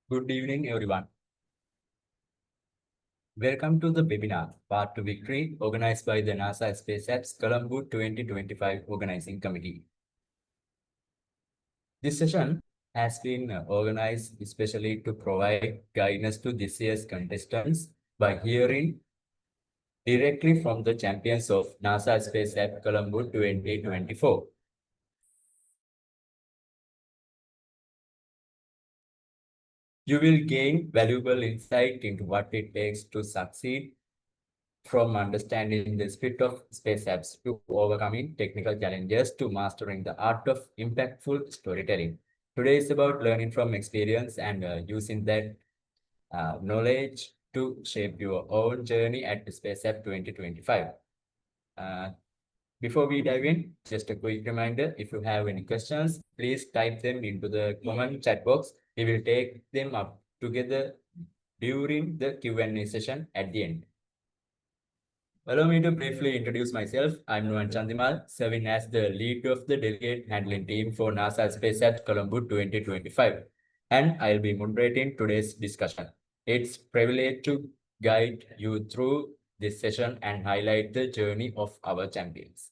Good evening, everyone. Welcome to the webinar, Path to Victory, organized by the NASA Space Apps Colombo 2025 Organizing Committee. This session has been organized especially to provide guidance to this year's contestants by hearing directly from the champions of NASA Space Apps Colombo 2024. You will gain valuable insight into what it takes to succeed, from understanding the spirit of space apps to overcoming technical challenges to mastering the art of impactful storytelling. Today is about learning from experience and using that knowledge to shape your own journey at Space App 2025. Uh, Before we dive in, just a quick reminder, if you have any questions, please type them into the comment chat box. We will take them up together during the Q&A session at the end. Allow me to briefly introduce myself. I'm Nuan Chandimal, serving as the lead of the delegate handling team for NASA Space Apps Colombo 2025, and I'll be moderating today's discussion. It's a privilege to guide you through this session and highlight the journey of our champions.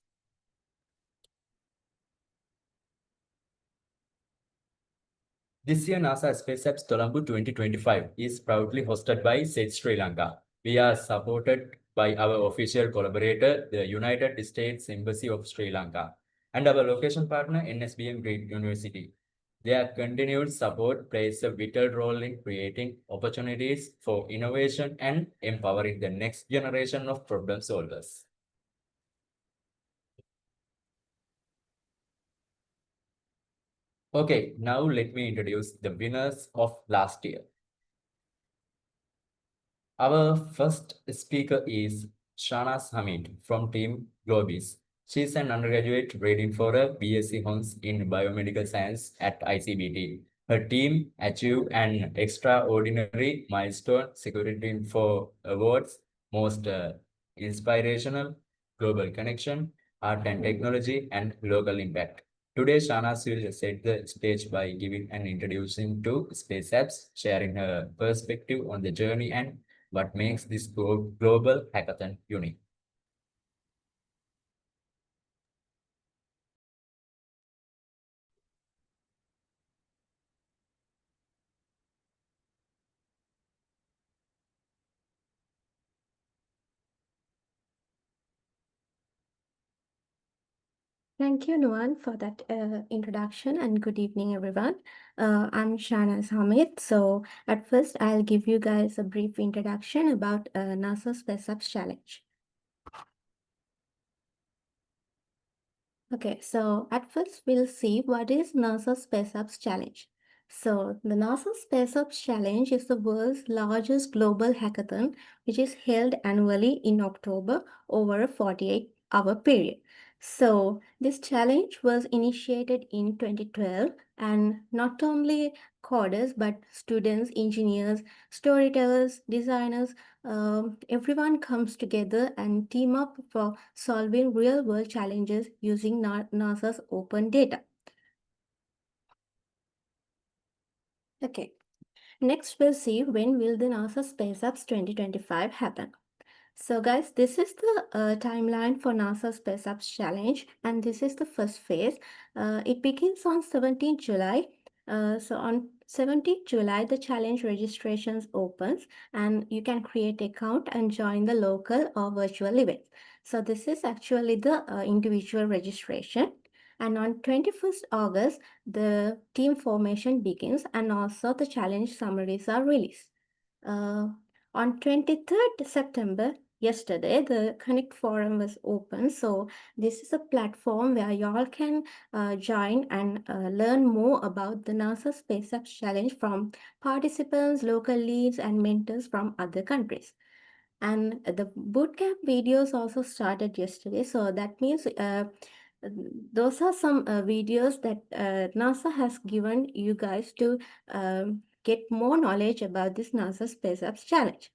This year, NASA Space Apps Colombo 2025 is proudly hosted by SET Sri Lanka. We are supported by our official collaborator, the United States Embassy of Sri Lanka, and our location partner, NSBM Great University. Their continued support plays a vital role in creating opportunities for innovation and empowering the next generation of problem solvers. Okay, now let me introduce the winners of last year. Our first speaker is Shanaz Hamid from Team Globis. She is an undergraduate reading for a BSc Honors in Biomedical Science at ICBT. Her team achieved an extraordinary milestone, securing for awards, most inspirational, global connection, art and technology, and local impact. Today, Shanaz will set the stage by giving an introduction to space apps, sharing her perspective on the journey and what makes this global hackathon unique. Thank you, Nuan, for that introduction, and good evening, everyone. I'm Shanaz Hamid. So, at first, I'll give you guys a brief introduction about NASA Space Apps Challenge. Okay, so at first, we'll see what is NASA Space Apps Challenge. So, the NASA Space Apps Challenge is the world's largest global hackathon, which is held annually in October over a 48-hour period. So, this challenge was initiated in 2012, and not only coders but students, engineers, storytellers, designers, everyone comes together and team up for solving real-world challenges using NASA's open data. Okay, next we'll see when will the NASA Space Apps 2025 happen. So guys, this is the timeline for NASA Space Apps Challenge, and this is the first phase. It begins on 17th July. So on 17th July, the challenge registrations opens, and you can create an account and join the local or virtual events. So this is actually the individual registration. And on 21st August, the team formation begins, and also the challenge summaries are released. On 23rd September, yesterday, the Connect Forum was open. So this is a platform where y'all can join and learn more about the NASA Space Apps Challenge from participants, local leads, and mentors from other countries. And the bootcamp videos also started yesterday. So that means those are some videos that NASA has given you guys to get more knowledge about this NASA Space Apps Challenge.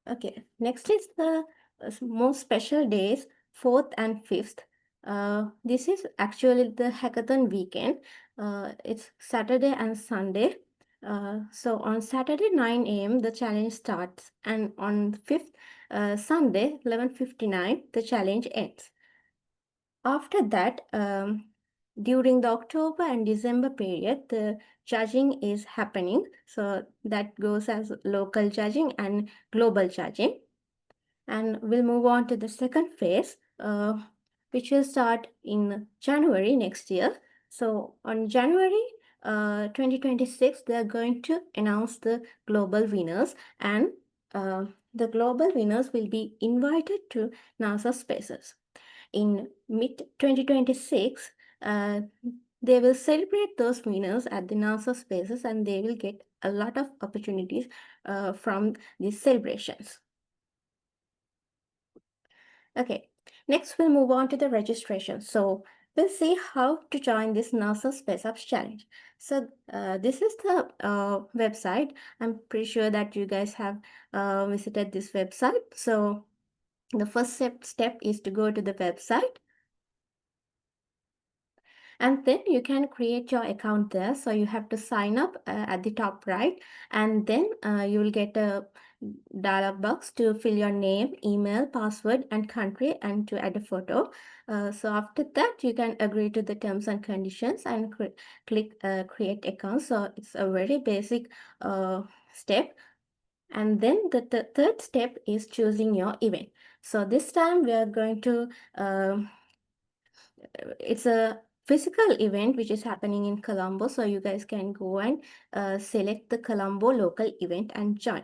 Okay, next is the most special days, 4th and 5th. This is actually the hackathon weekend. It's Saturday and Sunday. So on Saturday 9 a.m. the challenge starts, and on 5th Sunday 11:59 the challenge ends. After that, during the October and December period, the judging is happening. So that goes as local judging and global judging. And we'll move on to the second phase, which will start in January next year. So on January 2026, they're going to announce the global winners, and the global winners will be invited to NASA Spaces. In mid 2026, they will celebrate those winners at the NASA Spaces, and they will get a lot of opportunities from these celebrations. Okay, next we'll move on to the registration. So we'll see how to join this NASA Space Apps Challenge. So this is the website. I'm pretty sure that you guys have visited this website. So the first step is to go to the website, and then you can create your account there. So you have to sign up at the top right, and then you will get a dialog box to fill your name, email, password, and country, and to add a photo. So after that, you can agree to the terms and conditions and click create account. So it's a very basic step. And then the third step is choosing your event. So this time we are going to it's a physical event which is happening in Colombo. So you guys can go and select the Colombo local event and join.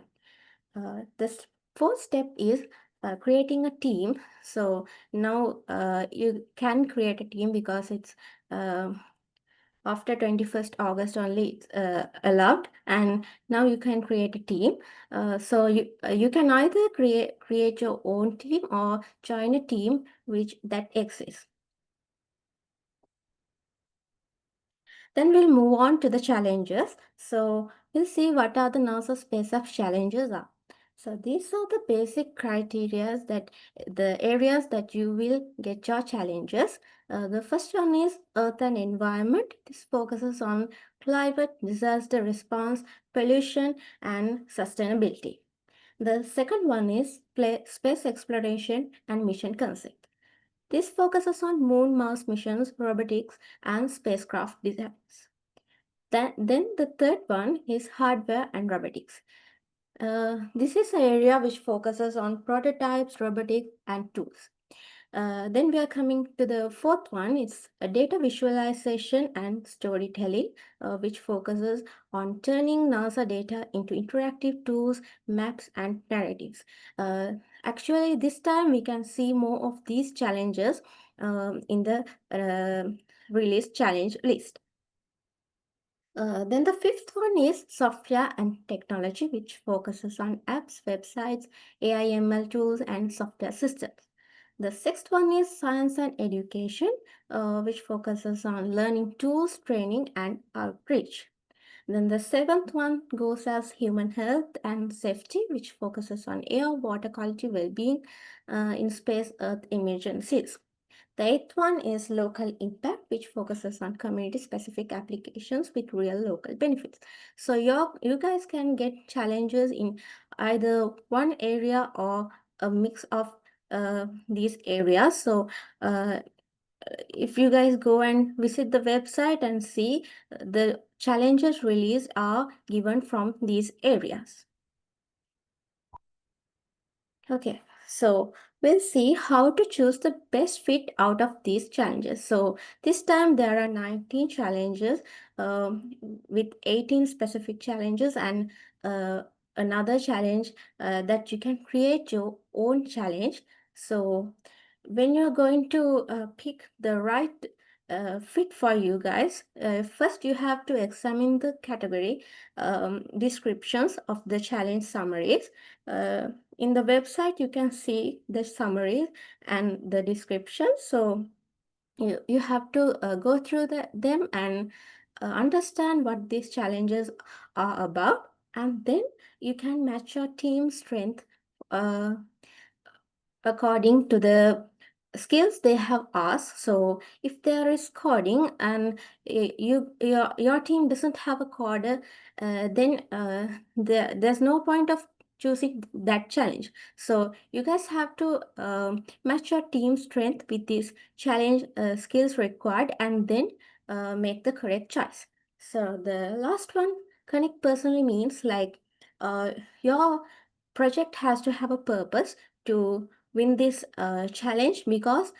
The fourth step is creating a team. So now you can create a team because it's after 21st August only it's allowed, and now you can create a team. So you can either create your own team or join a team which that exists. Then we'll move on to the challenges. So we'll see what are the NASA Space Apps challenges are. So these are the basic criteria that the areas that you will get your challenges. The first one is Earth and Environment. This focuses on climate, disaster response, pollution, and sustainability. The second one is Space Exploration and Mission Concept. This focuses on moon Mars missions, robotics, and spacecraft designs. Then the third one is hardware and robotics. This is an area which focuses on prototypes, robotics, and tools. Then we are coming to the fourth one. It's a data visualization and storytelling, which focuses on turning NASA data into interactive tools, maps, and narratives. Actually, this time we can see more of these challenges in the release challenge list. Then the fifth one is software and technology, which focuses on apps, websites, AI ML tools, and software systems. The sixth one is science and education, which focuses on learning tools, training, and outreach. Then the seventh one goes as human health and safety, which focuses on air, water quality, well-being in space, earth emergencies. The eighth one is local impact, which focuses on community-specific applications with real local benefits. So you guys can get challenges in either one area or a mix of these areas. So if you guys go and visit the website and see, the challenges released are given from these areas. Okay, so we'll see how to choose the best fit out of these challenges. So this time there are 19 challenges with 18 specific challenges and another challenge that you can create your own challenge. So when you're going to pick the right fit for you guys, first you have to examine the category descriptions of the challenge summaries. In the website, you can see the summaries and the description. So you have to go through them and understand what these challenges are about, and then you can match your team strength according to the skills they have asked. So if there is coding and your team doesn't have a coder, then there's no point of choosing that challenge. So you guys have to match your team strength with these challenge skills required, and then make the correct choice. So the last one, connect personally, means like your project has to have a purpose to win this challenge, because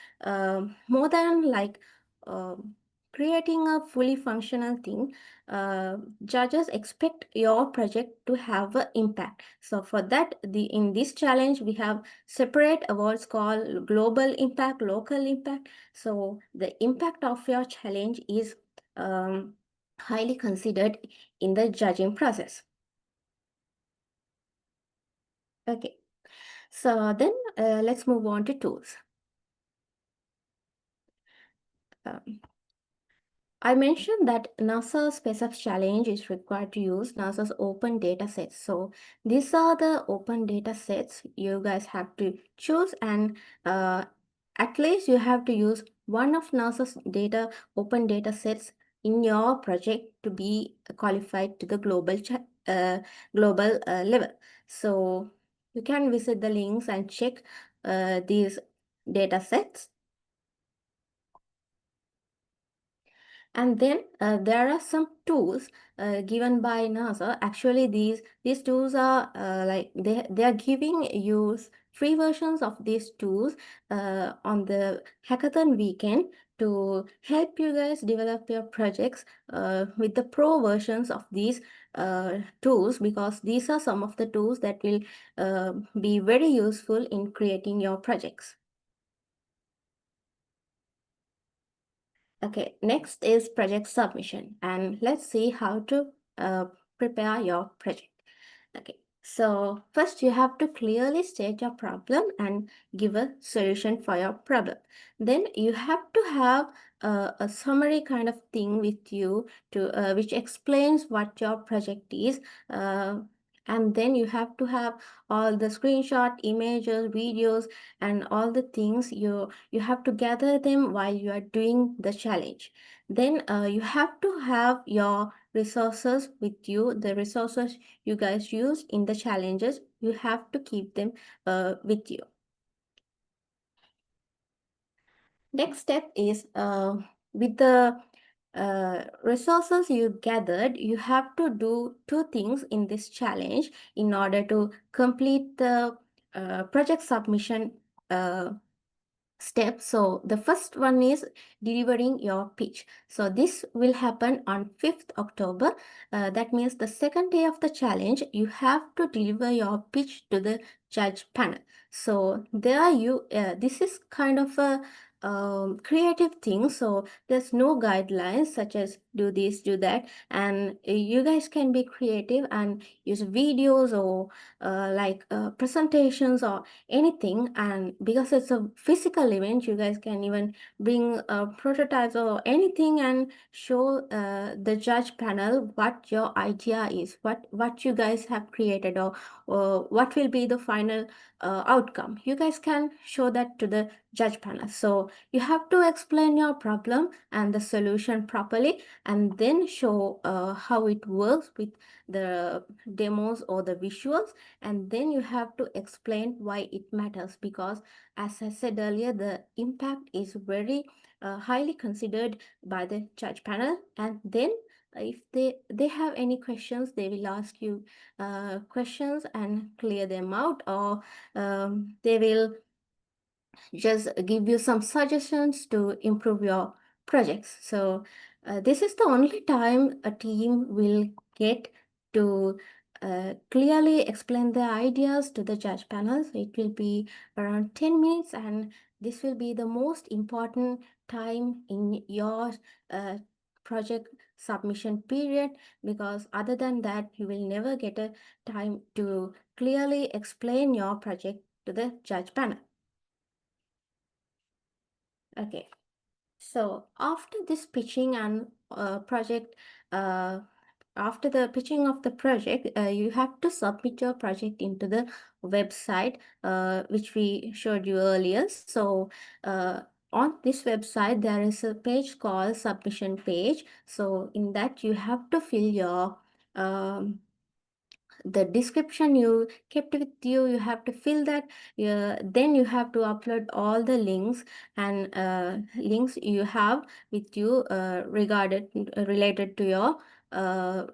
more than like um creating a fully functional thing, uh, judges expect your project to have an impact. So for that, in this challenge we have separate awards called global impact, local impact. So the impact of your challenge is highly considered in the judging process. Okay, so then let's move on to tools. Um, I mentioned that NASA Space Apps Challenge is required to use NASA's open data sets. So these are the open data sets you guys have to choose, and uh, at least you have to use one of NASA's open data sets in your project to be qualified to the global level. So you can visit the links and check these data sets. And then there are some tools given by NASA. Actually, these tools are like they are giving you free versions of these tools on the hackathon weekend to help you guys develop your projects with the pro versions of these tools, because these are some of the tools that will be very useful in creating your projects. Okay, next is project submission, and let's see how to uh, prepare your project. Okay, so first you have to clearly state your problem and give a solution for your problem. Then you have to have a summary kind of thing with you to which explains what your project is. Uh, and then you have to have all the screenshot, images, videos, and all the things you have to gather them while you are doing the challenge. Then you have to have your resources with you, the resources you guys use in the challenges. You have to keep them with you. Next step is with the resources you gathered, you have to do two things in this challenge in order to complete the project submission step. So the first one is delivering your pitch. So this will happen on 5th October. That means the second day of the challenge, you have to deliver your pitch to the judge panel. So there this is kind of a creative thing. So there's no guidelines such as do this, do that. And you guys can be creative and use videos or presentations or anything. And because it's a physical event, you guys can even bring prototypes or anything and show the judge panel what your idea is, what you guys have created, or what will be the final outcome. You guys can show that to the judge panel. So you have to explain your problem and the solution properly, and then show how it works with the demos or the visuals. And then you have to explain why it matters, because as I said earlier, the impact is very highly considered by the judge panel. And then if they have any questions, they will ask you questions and clear them out, or they will just give you some suggestions to improve your projects. So this is the only time a team will get to clearly explain their ideas to the judge panels. It will be around 10 minutes, and this will be the most important time in your uh, project submission period, because other than that, you will never get a time to clearly explain your project to the judge panel. Okay, so after this pitching and project uh, after the pitching of the project, you have to submit your project into the website, which we showed you earlier. So on this website, there is a page called submission page. So in that, you have to fill your the description you kept with you. You have to fill that. Then you have to upload all the links and links you have with you related to your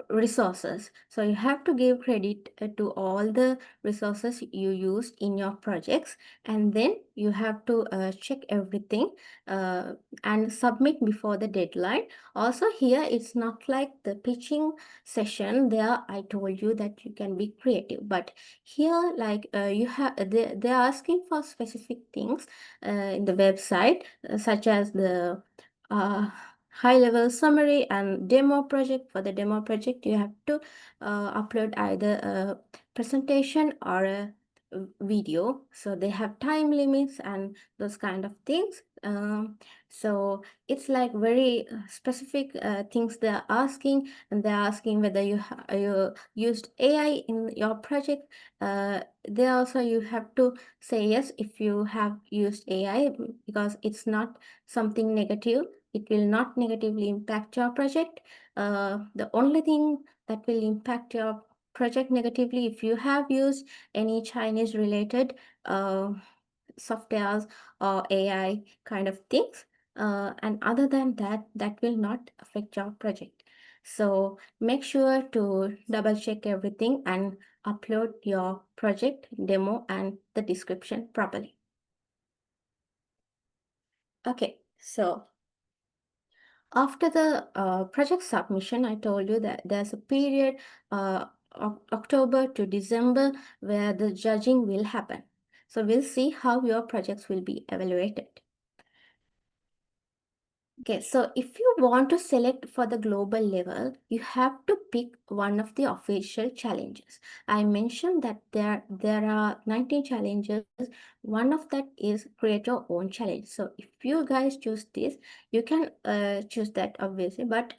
resources. So you have to give credit to all the resources you used in your projects, and then you have to check everything uh, and submit before the deadline. Also here, it's not like the pitching session. There I told you that you can be creative, but here, like, you have they're asking for specific things in the website, such as the uh, high level summary and demo project. For the demo project, you have to upload either a presentation or a video. So they have time limits and those kind of things. So it's like very specific things they're asking, and they're asking whether you used AI in your project. They also, you have to say yes if you have used AI, because it's not something negative. It will not negatively impact your project. The only thing that will impact your project negatively, if you have used any Chinese related uh, softwares or AI kind of things. And other than that, that will not affect your project. So make sure to double check everything and upload your project demo and the description properly. Okay, so after the project submission, I told you that there's a period, October to December, where the judging will happen. So we'll see how your projects will be evaluated. Okay, so if you want to select for the global level, you have to pick one of the official challenges. I mentioned that there are 19 challenges. One of that is create your own challenge. So if you guys choose this, you can choose that obviously. But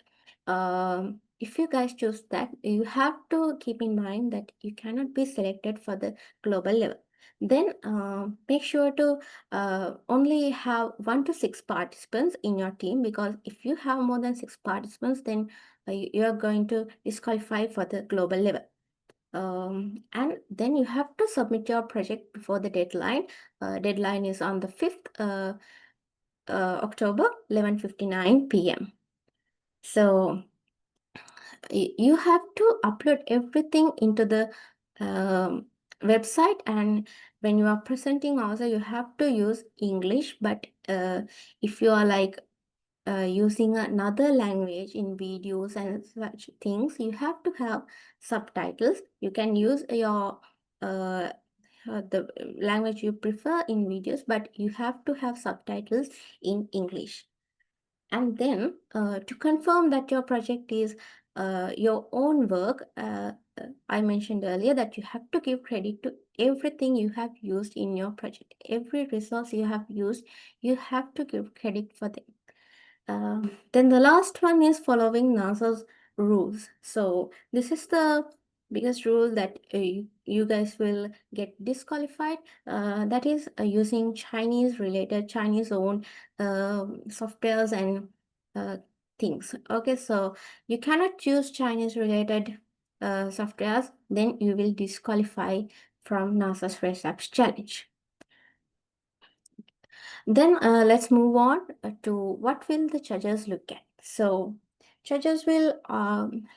if you guys choose that, you have to keep in mind that you cannot be selected for the global level. Then make sure to only have 1 to 6 participants in your team, because if you have more than 6 participants, then you are going to disqualify for the global level. And then you have to submit your project before the deadline. Deadline is on the 5th October, 11:59 p.m. So you have to upload everything into the um, website, and when you are presenting also, you have to use English. But if you are like using another language in videos and such things, you have to have subtitles. You can use your the language you prefer in videos, but you have to have subtitles in English. And then to confirm that your project is your own work, I mentioned earlier that you have to give credit to everything you have used in your project. Every resource you have used, you have to give credit for them. Then the last one is following NASA's rules. So this is the biggest rule that you guys will get disqualified. That is using Chinese owned softwares and uh, things. Okay, so you cannot use Chinese related softwares, then you will disqualify from NASA Space Apps Challenge. Then let's move on to what will the judges look at. So judges will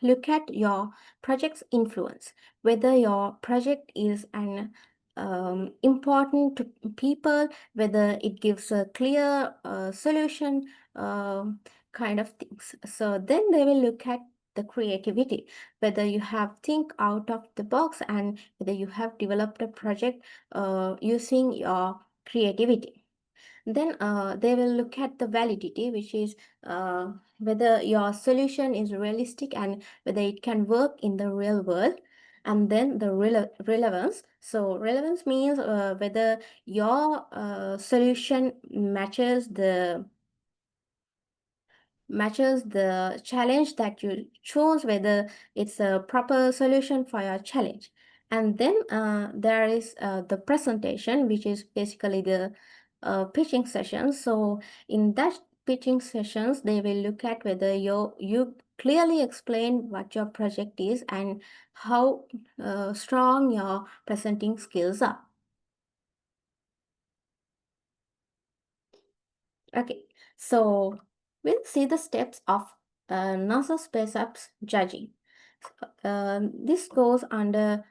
look at your project's influence, whether your project is an important to people, whether it gives a clear solution, kind of things. So then they will look at the creativity, whether you have think out of the box and whether you have developed a project using your creativity. Then they will look at the validity, which is whether your solution is realistic and whether it can work in the real world. And then the relevance. So relevance means whether your solution matches the challenge that you chose, whether it's a proper solution for your challenge. And then there is the presentation, which is basically the pitching session. So in that pitching sessions, they will look at whether you clearly explain what your project is and how strong your presenting skills are. Okay, so we'll see the steps of NASA Space Apps judging. This goes under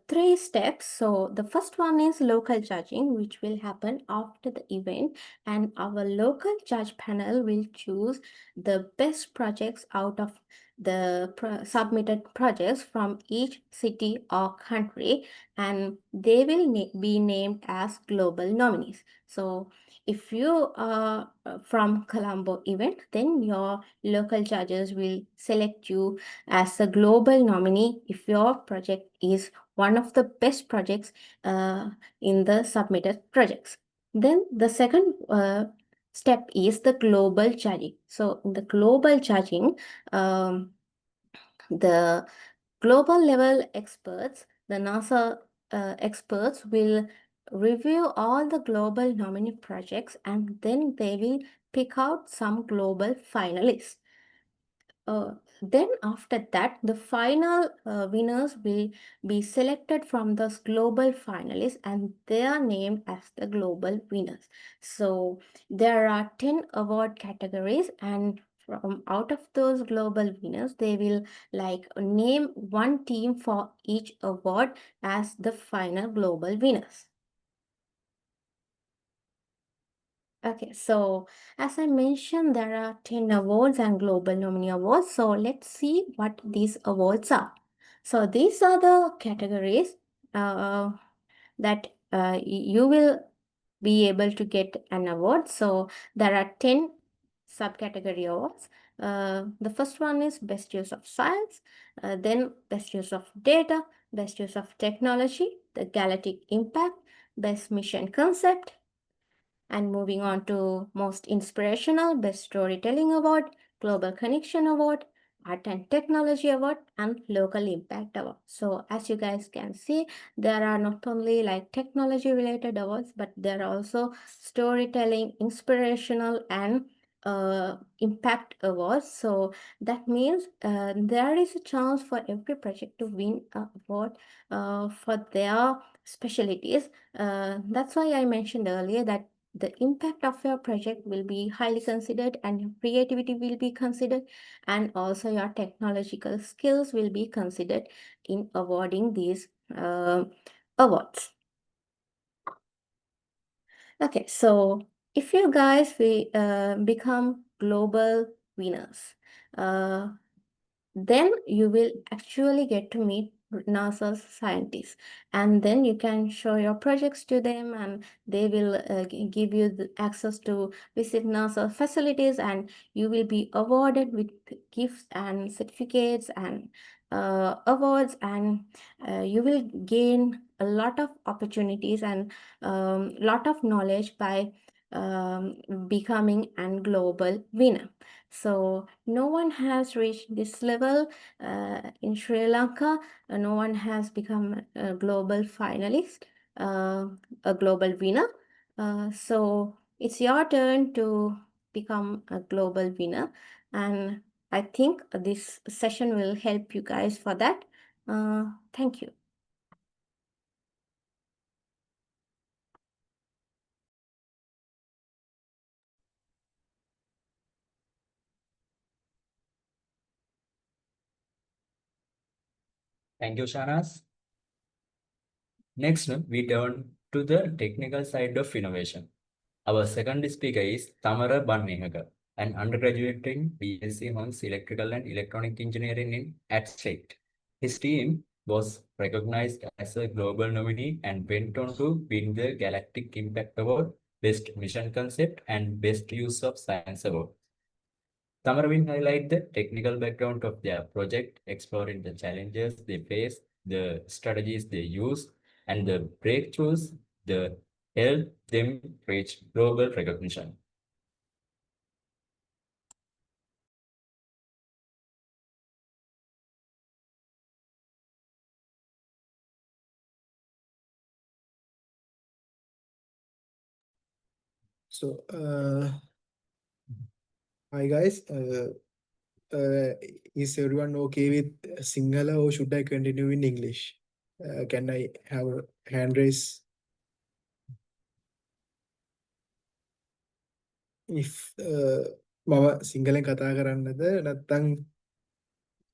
3 steps. So the first one is local judging, which will happen after the event, and our local judge panel will choose the best projects out of the submitted projects from each city or country, and they will be named as global nominees. So if you are from Colombo event, then your local judges will select you as a global nominee if your project is one of the best projects in the submitted projects. Then the second step is the global judging. So in the global judging, the global level experts, the NASA experts will review all the global nominee projects, and then they will pick out some global finalists. Then after that, the final winners will be selected from those global finalists, and they are named as the global winners. So there are 10 award categories, and from out of those global winners, they will name one team for each award as the final global winners. Okay, so as I mentioned, there are 10 awards and global nominee awards. So let's see what these awards are. So these are the categories that you will be able to get an award. So there are 10 subcategory awards. The first one is best use of science, then best use of data, best use of technology, the galactic impact, best mission concept. And moving on to most inspirational, best storytelling award, global connection award, art and technology award, and local impact award. So as you guys can see, there are not only technology related awards, but there are also storytelling, inspirational, and impact awards. So that means there is a chance for every project to win an award for their specialties. That's why I mentioned earlier that the impact of your project will be highly considered, and your creativity will be considered, and also your technological skills will be considered in awarding these awards. Okay, so if you guys become global winners, then you will actually get to meet NASA's scientists, and then you can show your projects to them, and they will give you the access to visit NASA facilities, and you will be awarded with gifts and certificates and awards, and you will gain a lot of opportunities and lot of knowledge by becoming a global winner. So no one has reached this level in Sri Lanka. No one has become a global finalist, a global winner. So it's your turn to become a global winner. And I think this session will help you guys for that. Thank you. Thank you, Shanaz. Next, we turn to the technical side of innovation. Our second speaker is Thamara Banneheka, an undergraduate in BSc Honors Electrical and Electronic Engineering at State. His team was recognized as a global nominee and went on to win the Galactic Impact Award, Best Mission Concept, and Best Use of Science Award. Thamara will highlight the technical background of their project, exploring the challenges they face, the strategies they use, and the breakthroughs that help them reach global recognition. So, hi guys. Is everyone okay with Sinhala or should I continue in English? Can I have a hand raise? If මම සිංහලෙන් කතා කරන්නද නැත්නම්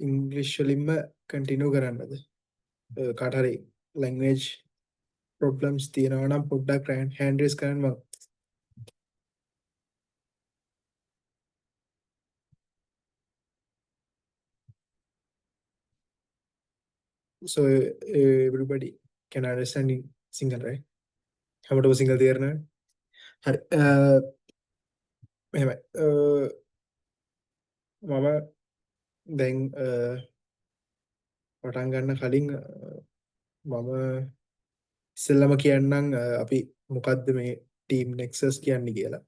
ඉංග්‍රීසි වලින්ම continue කරන්නද? කාට හරි language problems තියෙනවා නම් පොඩ්ඩක් hand raise කරන්න මම. So everybody can understand in Sinhala, right? හැමෝටම සිංහල තේරෙනවද? හරි. මෙහෙමයි. මම දැන් පටන් ගන්න කලින් මම ඉස්සෙල්ලාම කියන්නම් අපි මොකද්ද මේ ටීම් Nexus කියන්නේ කියලා.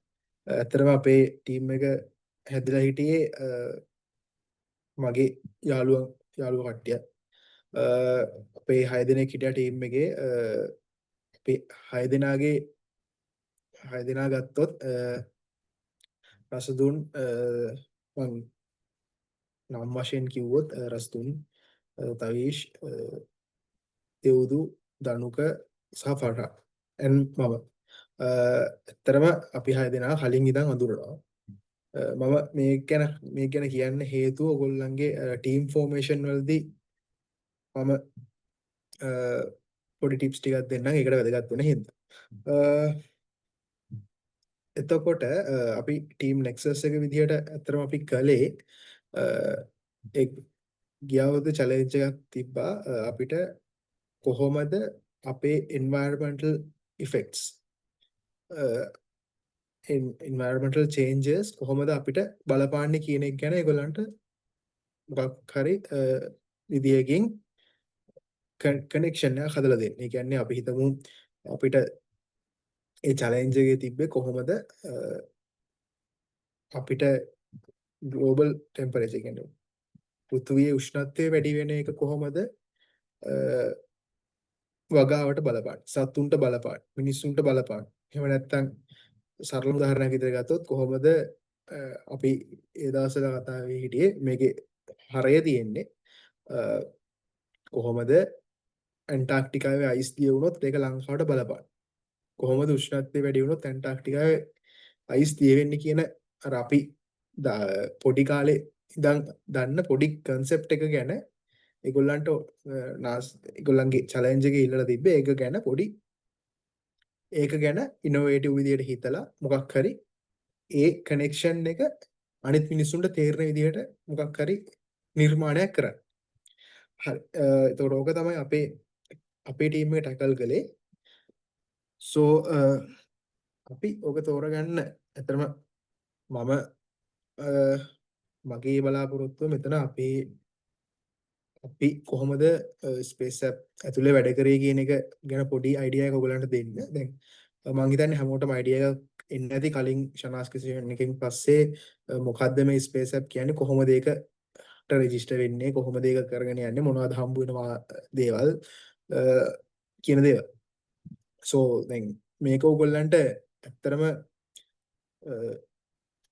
ඇත්තටම අපේ ටීම් එක හැදලා හිටියේ මගේ යාළුවෝ කට්ටිය. අපේ 6 දෙනෙක් හිටියා ටීම් එකේ. අපේ 6 දෙනාගේ 6 දෙනා ගත්තොත් රසදුන් මං නම් වශයෙන් කිව්වොත් රසදුන් තවීෂ් දෙව්දු දනුක සහ ෆරා මම ඇත්තරම අපි 6 දෙනා කලින් ඉඳන් අඳුරනවා. මම මේ ගැන කියන්න හේතුව ඔයගොල්ලන්ගේ ටීම් ෆෝමේෂන් වලදී මම පොඩි ටිප්ස් ටිකක් දෙන්නම්. ඒකට වැදගත් වෙන හින්දා. එතකොට අපි ටීම් Nexus එක විදිහට ඇත්තටම අපි කළේ ගියවද චැලෙන්ජ් එකක් තිබ්බා අපිට කොහොමද අපේ environmental effects environmental changes කොහොමද අපිට බලපාන්නේ කියන එක ගැන ඒගොල්ලන්ට මොකක් හරි විදියකින් කනෙක්ෂන් එකක් හදලා දෙන්න. ඒ කියන්නේ අපි හිතමු අපිට ඒ චැලෙන්ජ් එකේ තිබ්බේ කොහොමද අපිට ග්ලෝබල් ටෙම්පරේචර් කියන්නේ පෘථිවියේ උෂ්ණත්වය වැඩි වෙන එක කොහොමද වගාවට බලපාන, සතුන්ට බලපාන, මිනිස්සුන්ට බලපාන. එහෙම නැත්නම් සරල උදාහරණයක් විදිහට ගත්තොත් කොහොමද අපි ඒ දවස්වල කතා වෙන්නේ හිටියේ මේකේ හරය තියෙන්නේ කොහොමද ඇන්ටාර්ක්ටිකාවේ අයිස් දිය වුණොත් ඒක ලංකාවට බලපාන. කොහොමද උෂ්ණත්වය වැඩි වුණොත් ඇන්ටාර්ක්ටිකාවේ අයිස් දිය වෙන්නේ කියන අර අපි පොඩි කාලේ ඉඳන් දන්න පොඩි concept එක ගැන ඒගොල්ලන්ට ඒගොල්ලන්ගේ challenge එකේ ඉල්ලලා තිබ්බේ ඒක ගැන innovative විදියට හිතලා මොකක් හරි ඒ connection එක අනිත් මිනිස්සුන්ට තේරෙන විදියට මොකක් හරි නිර්මාණයක් කරන්න. හරි. ඒතකොට ඕක තමයි අපේ ටීම් එක ටැකල් කළේ. so අපි ඕක තෝරගන්න ඇත්තටම මම මගේ බලාපොරොත්තුව මෙතන අපි කොහොමද ස්පේස් ඇප් ඇතුලේ වැඩ කරේ කියන එක ගැන පොඩි අයිඩියා එකක් ඔයගලන්ට දෙන්න. දැන් මම හිතන්නේ හැමෝටම අයිඩියා එකක් එන්නේ නැති කලින් ෂනාස් කිසියන් එකකින් පස්සේ මොකද්ද මේ ස්පේස් ඇප් කියන්නේ, කොහොමද ඒකට රෙජිස්ටර් වෙන්නේ, කොහොමද ඒක කරගෙන යන්නේ, මොනවද හම්බ වෙනවා දේවල් කියන දේවල්. so දැන් මේක ඔයගලන්ට ඇත්තටම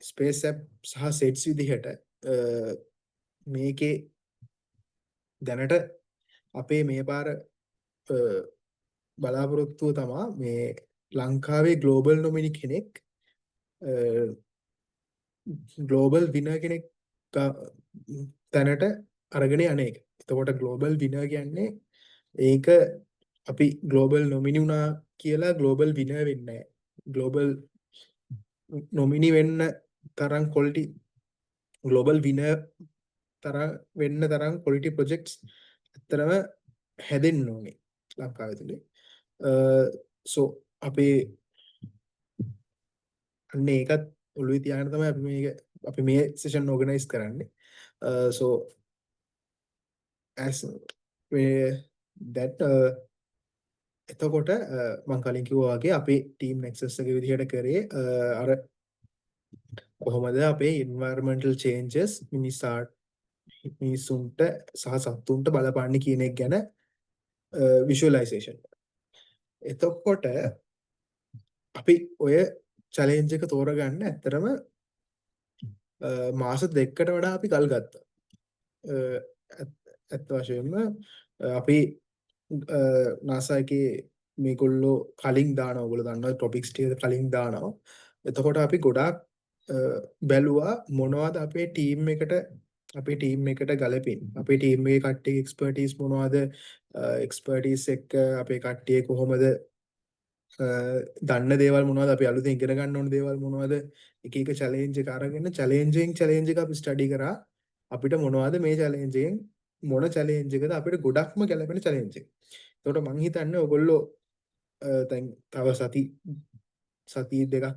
ස්පේස් ඇප් සහ සෙට්ස් විදිහට මේකේ දැනට අපේ මේ පාර බලාපොරොත්තුව තමා මේ ලංකාවේ ග්ලෝබල් නොමිනි කෙනෙක් ග්ලෝබල් විනර් කෙනෙක් තැනට අරගෙන යන එක. එතකොට ග්ලෝබල් විනර් කියන්නේ ඒක අපි ග්ලෝබල් නොමිනි වුණා කියලා ග්ලෝබල් විනර් වෙන්නේ නැහැ. ග්ලෝබල් නොමිනි වෙන්න තරම් ක්වොලිටි ග්ලෝබල් විනර් තරම් වෙන්න තරම් ක්වොලිටි ප්‍රොජෙක්ට්ස් ඇත්තටම හැදෙන්න ඕනේ ලංකාව ඇතුලේ. so අපේ අන්න ඒකත් ඔළුවේ තියාගෙන තමයි අපි මේ සෙෂන් ඕගනයිස් කරන්නේ. so as that එතකොට මම කලින් කිව්වා වගේ අපේ ටීම් Nexus එක විදිහට කරේ අර කොහොමද අපේ environmental changes මිනිසුන්ට සහ සත්තුන්ට බලපාන්නේ කියන එක ගැන visualization. එතකොට අපි ඔය චැලෙන්ජ් එක තෝරගන්න ඇත්තටම මාස දෙකකට වඩා අපි කල් ගත්තා. ඇත්ත වශයෙන්ම අපි NASA එකේ මේගොල්ලෝ කලින් දානවා. ඔයගොල්ලෝ දන්නවා ටොපික්ස් ටික කලින් දානවා. එතකොට අපි ගොඩාක් බැලුවා මොනවද අපේ ටීම් එකට ගලපෙන්නේ. අපේ ටීම් එකේ කට්ටියගේ එක්ස්පර්ටීස් මොනවද? එක්ස්පර්ටීස් එක්ක අපේ කට්ටිය කොහොමද දන්න දේවල් මොනවද? අපි අලුතෙන් ඉගෙන ගන්න ඕන දේවල් මොනවද? එක එක චැලෙන්ජ් එක අරගෙන චැලෙන්ජ් එක අපි ස්ටඩි කරා. අපිට මොනවද මේ චැලෙන්ජ් එකෙන් මොන චැලෙන්ජ් එකද අපිට ගොඩක්ම ගැලපෙන චැලෙන්ජ් එක. එතකොට මං හිතන්නේ ඔයගොල්ලෝ දැන් තව සති දෙකක්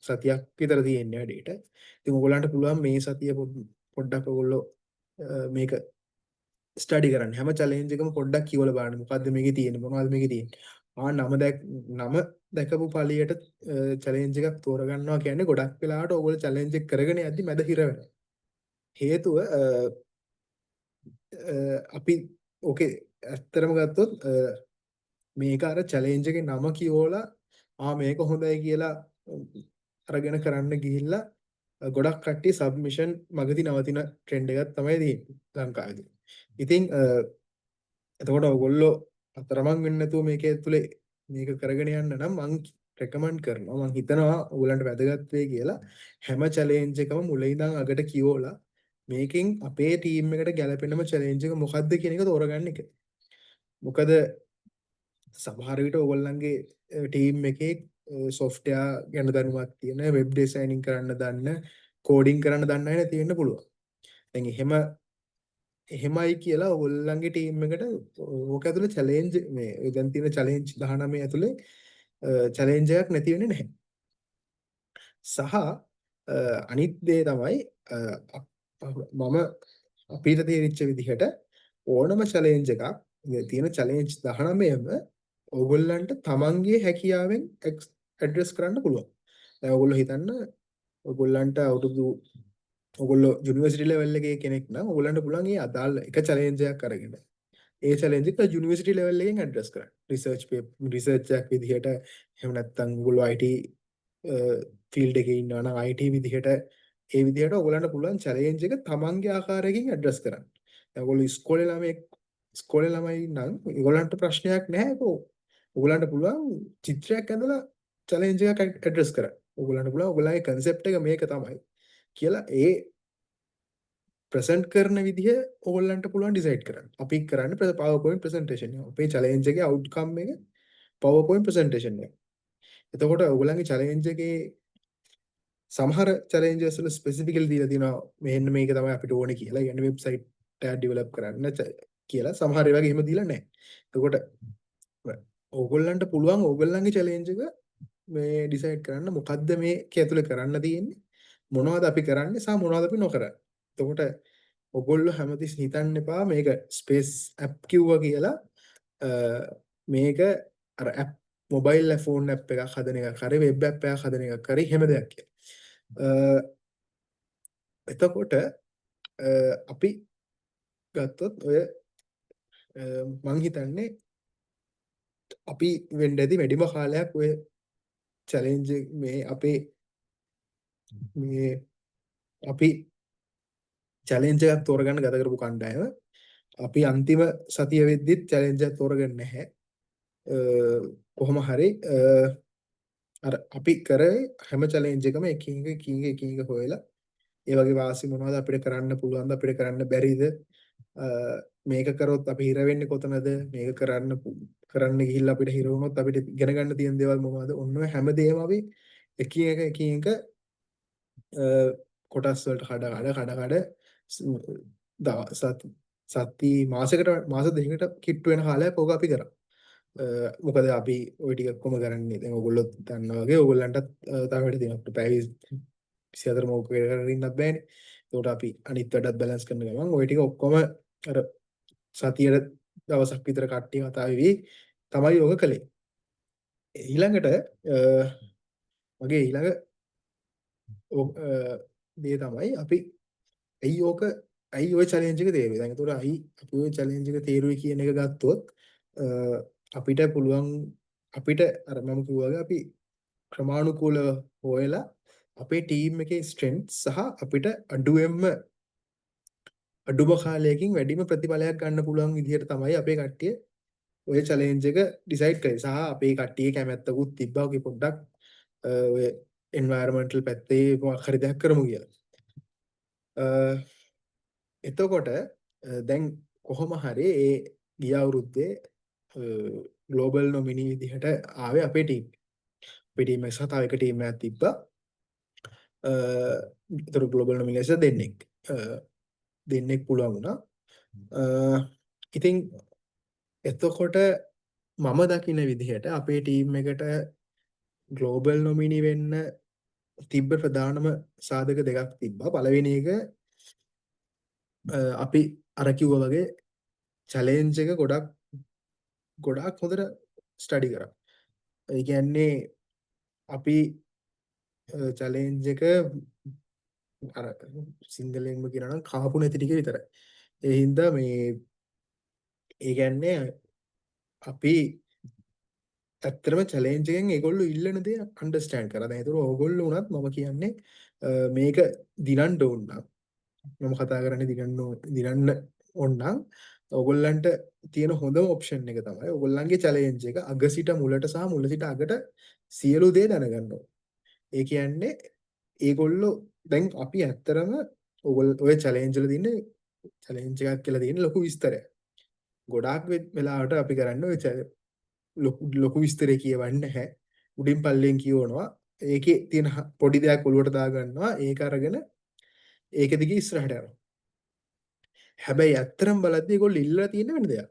සතියක් විතර තියෙන්නේ වැඩේට. ඉතින් ඔයගොල්ලන්ට පුළුවන් මේ සතිය පොඩ්ඩක් ඔයගොල්ලෝ මේක ස්ටඩි කරන්න. හැම චැලෙන්ජ් එකම පොඩ්ඩක් කියවලා බලන්න. මොකද්ද මේකේ තියෙන්නේ? මොනවද මේකේ තියෙන්නේ? නම දැකපු පළියට චැලෙන්ජ් එකක් තෝරගන්නවා කියන්නේ ගොඩක් වෙලාවට ඔයගොල්ලෝ චැලෙන්ජ් එක කරගෙන යද්දි මැද හිර වෙනවා. හේතුව අපි ඕකේ ඇත්තටම ගත්තොත් මේක අර චැලෙන්ජ් එකේ නම කියවලා මේක හොඳයි කියලා අරගෙන කරන්න ගිහිල්ලා ගොඩක් කට්ටිය සබ්මිෂන් මගදී නවතින ට්‍රෙන්ඩ් එකක් තමයි තියෙන්නේ ලංකාවේදී. ඉතින් එතකොට ඔයගොල්ලෝ අතරමං වෙන්නේ නැතුව මේකේ ඇතුලේ මේක කරගෙන යන්න නම් මං රෙකමන්ඩ් කරනවා. මං හිතනවා ඔයගලන්ට වැදගත් වෙයි කියලා හැම චැලෙන්ජ් එකම මුල ඉඳන් අගට කියවලා මේකෙන් අපේ ටීම් එකට ගැලපෙනම චැලෙන්ජ් එක මොකක්ද කියන එක තෝරගන්න එක. මොකද සමහර විට ඔයගොල්ලන්ගේ ටීම් එකේ සොෆ්ට්වෙයාර් ගැන දැනුමක් තියෙන, වෙබ් ඩිසයිනින් කරන්න දන්න, කෝඩින් කරන්න දන්න අය තියෙන්න පුළුවන්. දැන් එහෙමයි කියලා ඔයගොල්ලන්ගේ ටීම් එකට ඕක ඇතුලේ චැලෙන්ජ් මේ දැන් තියෙන චැලෙන්ජ් 19 ඇතුලේ චැලෙන්ජ් එකක් නැති වෙන්නේ නැහැ. සහ අනිත් දේ තමයි මම අපිට තේරිච්ච විදිහට ඕනම චැලෙන්ජ් එකක් තියෙන චැලෙන්ජ් 19ම ඔයගොල්ලන්ට තමන්ගේ හැකියාවෙන් ඇඩ්‍රස් කරන්න පුළුවන්. දැන් ඔයගොල්ලෝ හිතන්න ඔයගොල්ලන්ට ඔයගොල්ලෝ යුනිවර්සිටි ලෙවල් එකේ කෙනෙක් නම් ඔයගොල්ලන්ට පුළුවන් ඒ අදාළ එක චැලෙන්ජ් එකක් අරගෙන ඒ චැලෙන්ජ් එක යුනිවර්සිටි ලෙවල් එකෙන් ඇඩ්‍රස් කරන්න. රිසර්ච් එකක් විදිහට එහෙම නැත්නම් ඔයගොල්ලෝ IT ෆීල්ඩ් එකේ ඉන්නවා නම් IT විදිහට ඒ විදිහට ඔයගොල්ලන්ට පුළුවන් චැලෙන්ජ් එක තමන්ගේ ආකාරයකින් ඇඩ්‍රස් කරන්න. දැන් ඔයගොල්ලෝ ඉස්කෝලේ ළමයි නම් ඔයගොල්ලන්ට ප්‍රශ්නයක් නැහැ. ඔයගොල්ලන්ට පුළුවන් චිත්‍රයක් ඇඳලා චැලෙන්ජ් එකක් ඇඩ්‍රස් කරන්න. ඔයගොල්ලන්ට පුළුවන් ඔයගොල්ලන්ගේ කන්සෙප්ට් එක මේක තමයි කියලා ඒ ප්‍රසන්ට් කරන විදිහ ඔයගොල්ලන්ට පුළුවන් ඩිසයිඩ් කරන්න. අපි කරන්නේ PowerPoint presentation එක. අපේ challenge එකේ outcome එක PowerPoint presentation එක. එතකොට ඔයගොල්ලන්ගේ challenge එකේ සමහර challenges වල specifically දීලා තියෙනවා මෙන්න මේක තමයි අපිට ඕනේ කියලා. يعني website එක develop කරන්න කියලා. සමහර ඒවාගේ එහෙම දීලා නැහැ. එතකොට ඔයගොල්ලන්ට පුළුවන් ඔයගොල්ලන්ගේ challenge එක මේ ඩිසයිඩ් කරන්න මොකද්ද මේක ඇතුලේ කරන්න තියෙන්නේ, මොනවද අපි කරන්නේ සහ මොනවද අපි නොකරන්නේ. එතකොට ඔයගොල්ලෝ හැමතිස්සෙම හිතන්න එපා මේක ස්පේස් ඇප් කිව්වා කියලා මේක අර ඇප් මොබයිල් ෆෝන් ඇප් එකක් හදන එකක් හරි වෙබ් ඇප් එකක් හදන එකක් හරි හැම දෙයක් කියලා. එතකොට අපි ගත්තොත් ඔය මං හිතන්නේ අපි වෙන්න ඇති වැඩිම කාලයක් ඔය චැලෙන්ජ් මේ අපි චැලෙන්ජ් එකක් තෝරගන්න ගත කරපු කණ්ඩායම අපි අන්තිම සතිය වෙද්දිත් චැලෙන්ජ් එකක් තෝරගන්නේ නැහැ. කොහොම හරි අර අපි කරේ හැම චැලෙන්ජ් එකම එකින් එක හොයලා ඒ වගේ වාසි මොනවද අපිට කරන්න පුළුවන්ද අපිට කරන්න බැරිද මේක කරොත් අපි හිර වෙන්නේ කොතනද මේක කරන්න ගිහිල්ලා අපිට හිර වුණොත් අපිට ඉගෙන ගන්න තියෙන දේවල් මොනවද ඔන්න ඔය හැමදේම අපි එකින් එක කොටස් වලට කඩ මාස දෙකකට කිට්ටු වෙන කාලයක් ඕක අපි කරා. මොකද අපි ওই ටික කොහොම කරන්නේ දැන් ඔයගොල්ලෝ දන්නා වගේ ඔයගොල්ලන්ටත් තව වැඩ තියෙනවා. පැය 24 මොකක් කරගෙන ඉන්නත් බෑනේ. ඒකට අපි අනිත් වැඩත් බැලන්ස් කරන ගමන් ওই ටික ඔක්කොම අර සතියට දවසක් විතර කට්ටිය කතා වෙවි තමයි ඔක කළේ. ඊළඟට මගේ ඊළඟ දේ තමයි අපි ඇයි ඔය චැලෙන්ජ් එක තේරුවේ. දැන් ඒතකොට අපි ඔය චැලෙන්ජ් එක තේරුවේ කියන එක ගත්තොත් අපිට පුළුවන් අපිට අර මම කිව්වා වගේ අපි ක්‍රමානුකූලව හොයලා අපේ ටීම් එකේ ස්ට්‍රෙන්ත් සහ අපිට අඩුම කාලයකින් වැඩිම ප්‍රතිඵලයක් ගන්න පුළුවන් විදිහට තමයි අපේ කට්ටිය ඔය චැලෙන්ජ් එක ඩිසයිඩ් කරේ. සහ අපේ කට්ටිය කැමැත්තකුත් තිබ්බා ඔගේ පොඩ්ඩක් ඔය එන්වයරන්මන්ටල් පැත්තේ මොකක් හරි දෙයක් කරමු කියලා. එතකොට දැන් කොහොම හරි ඒ ගිය අවුරුද්දේ ග්ලෝබල් නොමිනී විදිහට ආවේ අපේ ටීම්. අපේ ටීම් එක සහ තව එක ටීම් එකක් තිබ්බා. ඒතර ග්ලෝබල් නොමිනේෂන් දෙන්නෙක් පුළුවන් වුණා. ඉතින් එතකොට මම දකින විදිහට අපේ ටීම් එකට ග්ලෝබල් නොමිනි වෙන්න තිබ්බ ප්‍රධානම සාධක දෙකක් තිබ්බා. පළවෙනි එක අපි අර කිව්වා වගේ චැලෙන්ජ් එක ගොඩාක් හොඳට ස්ටඩි කරා. ඒ කියන්නේ අපි චැලෙන්ජ් එක අර සිංහලෙන්ම කියනවා නම් කාපු නැති ටික විතරයි. ඒ හින්දා ඒ කියන්නේ අපි ඇත්තටම චැලෙන්ජ් එකෙන් ඒගොල්ලෝ ඉල්ලන දේ අන්ඩර්ස්ටෑන්ඩ් කරා. දැන් ඒතර ඕගොල්ලෝ උනත් මම කියන්නේ මේක දිනන්න ඕන නම් මම කතා කරන්නේ දිනන්න ඕන නම් ඕගොල්ලන්ට තියෙන හොඳම ඔප්ෂන් එක තමයි ඕගොල්ලන්ගේ චැලෙන්ජ් එක අග සිට මුලට සහ මුල සිට අගට සියලු දේ දැනගන්න ඕන. ඒ කියන්නේ ඒගොල්ලෝ දැන් අපි ඇත්තරම ඔය චැලෙන්ජ් වල තියෙන චැලෙන්ජ් එකක් කියලා තියෙන ලොකු විස්තරයක්. ගොඩාක් වෙලාවට අපි කරන්නේ ඔය ලොකු විස්තරේ කියවන්නේ නැහැ. උඩින් පල්ලෙන් කියවනවා. ඒකේ තියෙන පොඩි දෙයක් ඔලුවට දා ගන්නවා. ඒක අරගෙන ඒක දිගේ ඉස්සරහට යනවා. හැබැයි ඇත්තරම බලද්දී ඒගොල්ලෝ ඉල්ලලා තියෙන වෙන දෙයක්.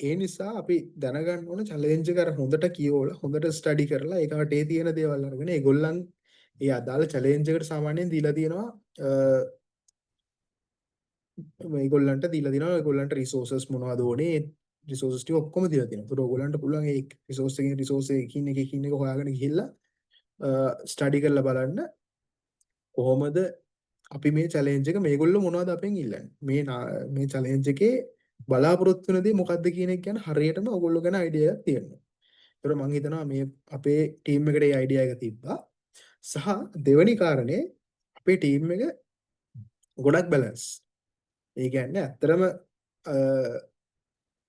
ඒ නිසා අපි දැනගන්න ඕන චැලෙන්ජ් එක අර හොඳට කියවලා හොඳට ස්ටඩි කරලා ඒකට ඒ තියෙන දේවල් අරගෙන ඒගොල්ලන් ඒ අදාළ චැලෙන්ජ් එකට සාමාන්‍යයෙන් දීලා තියෙනවා ඒගොල්ලන්ට රිසෝසස් මොනවද ඕනේ රිසෝසස් ටික ඔක්කොම දීලා තියෙනවා. ඒකට ඕගොල්ලන්ට පුළුවන් ඒ රිසෝස් එකකින් රිසෝස් එකකින් එක හොයාගෙන ගිහිල්ලා ස්ටඩි කරලා බලන්න කොහොමද අපි මේ චැලෙන්ජ් එක මේගොල්ලෝ මොනවද අපෙන් ඉල්ලන්නේ මේ චැලෙන්ජ් එකේ බලාපොරොත්තු වෙන දේ මොකක්ද කියන එක ගැන හරියටම ඔයගොල්ලෝ ගැන අයිඩියා එකක් තියෙනවා. ඒතර මම හිතනවා මේ අපේ ටීම් එකට ඒ අයිඩියා එක තිබ්බා. සහ දෙවෙනි කාරණේ අපේ ටීම් එක ගොඩක් බැලන්ස්. ඒ කියන්නේ ඇත්තටම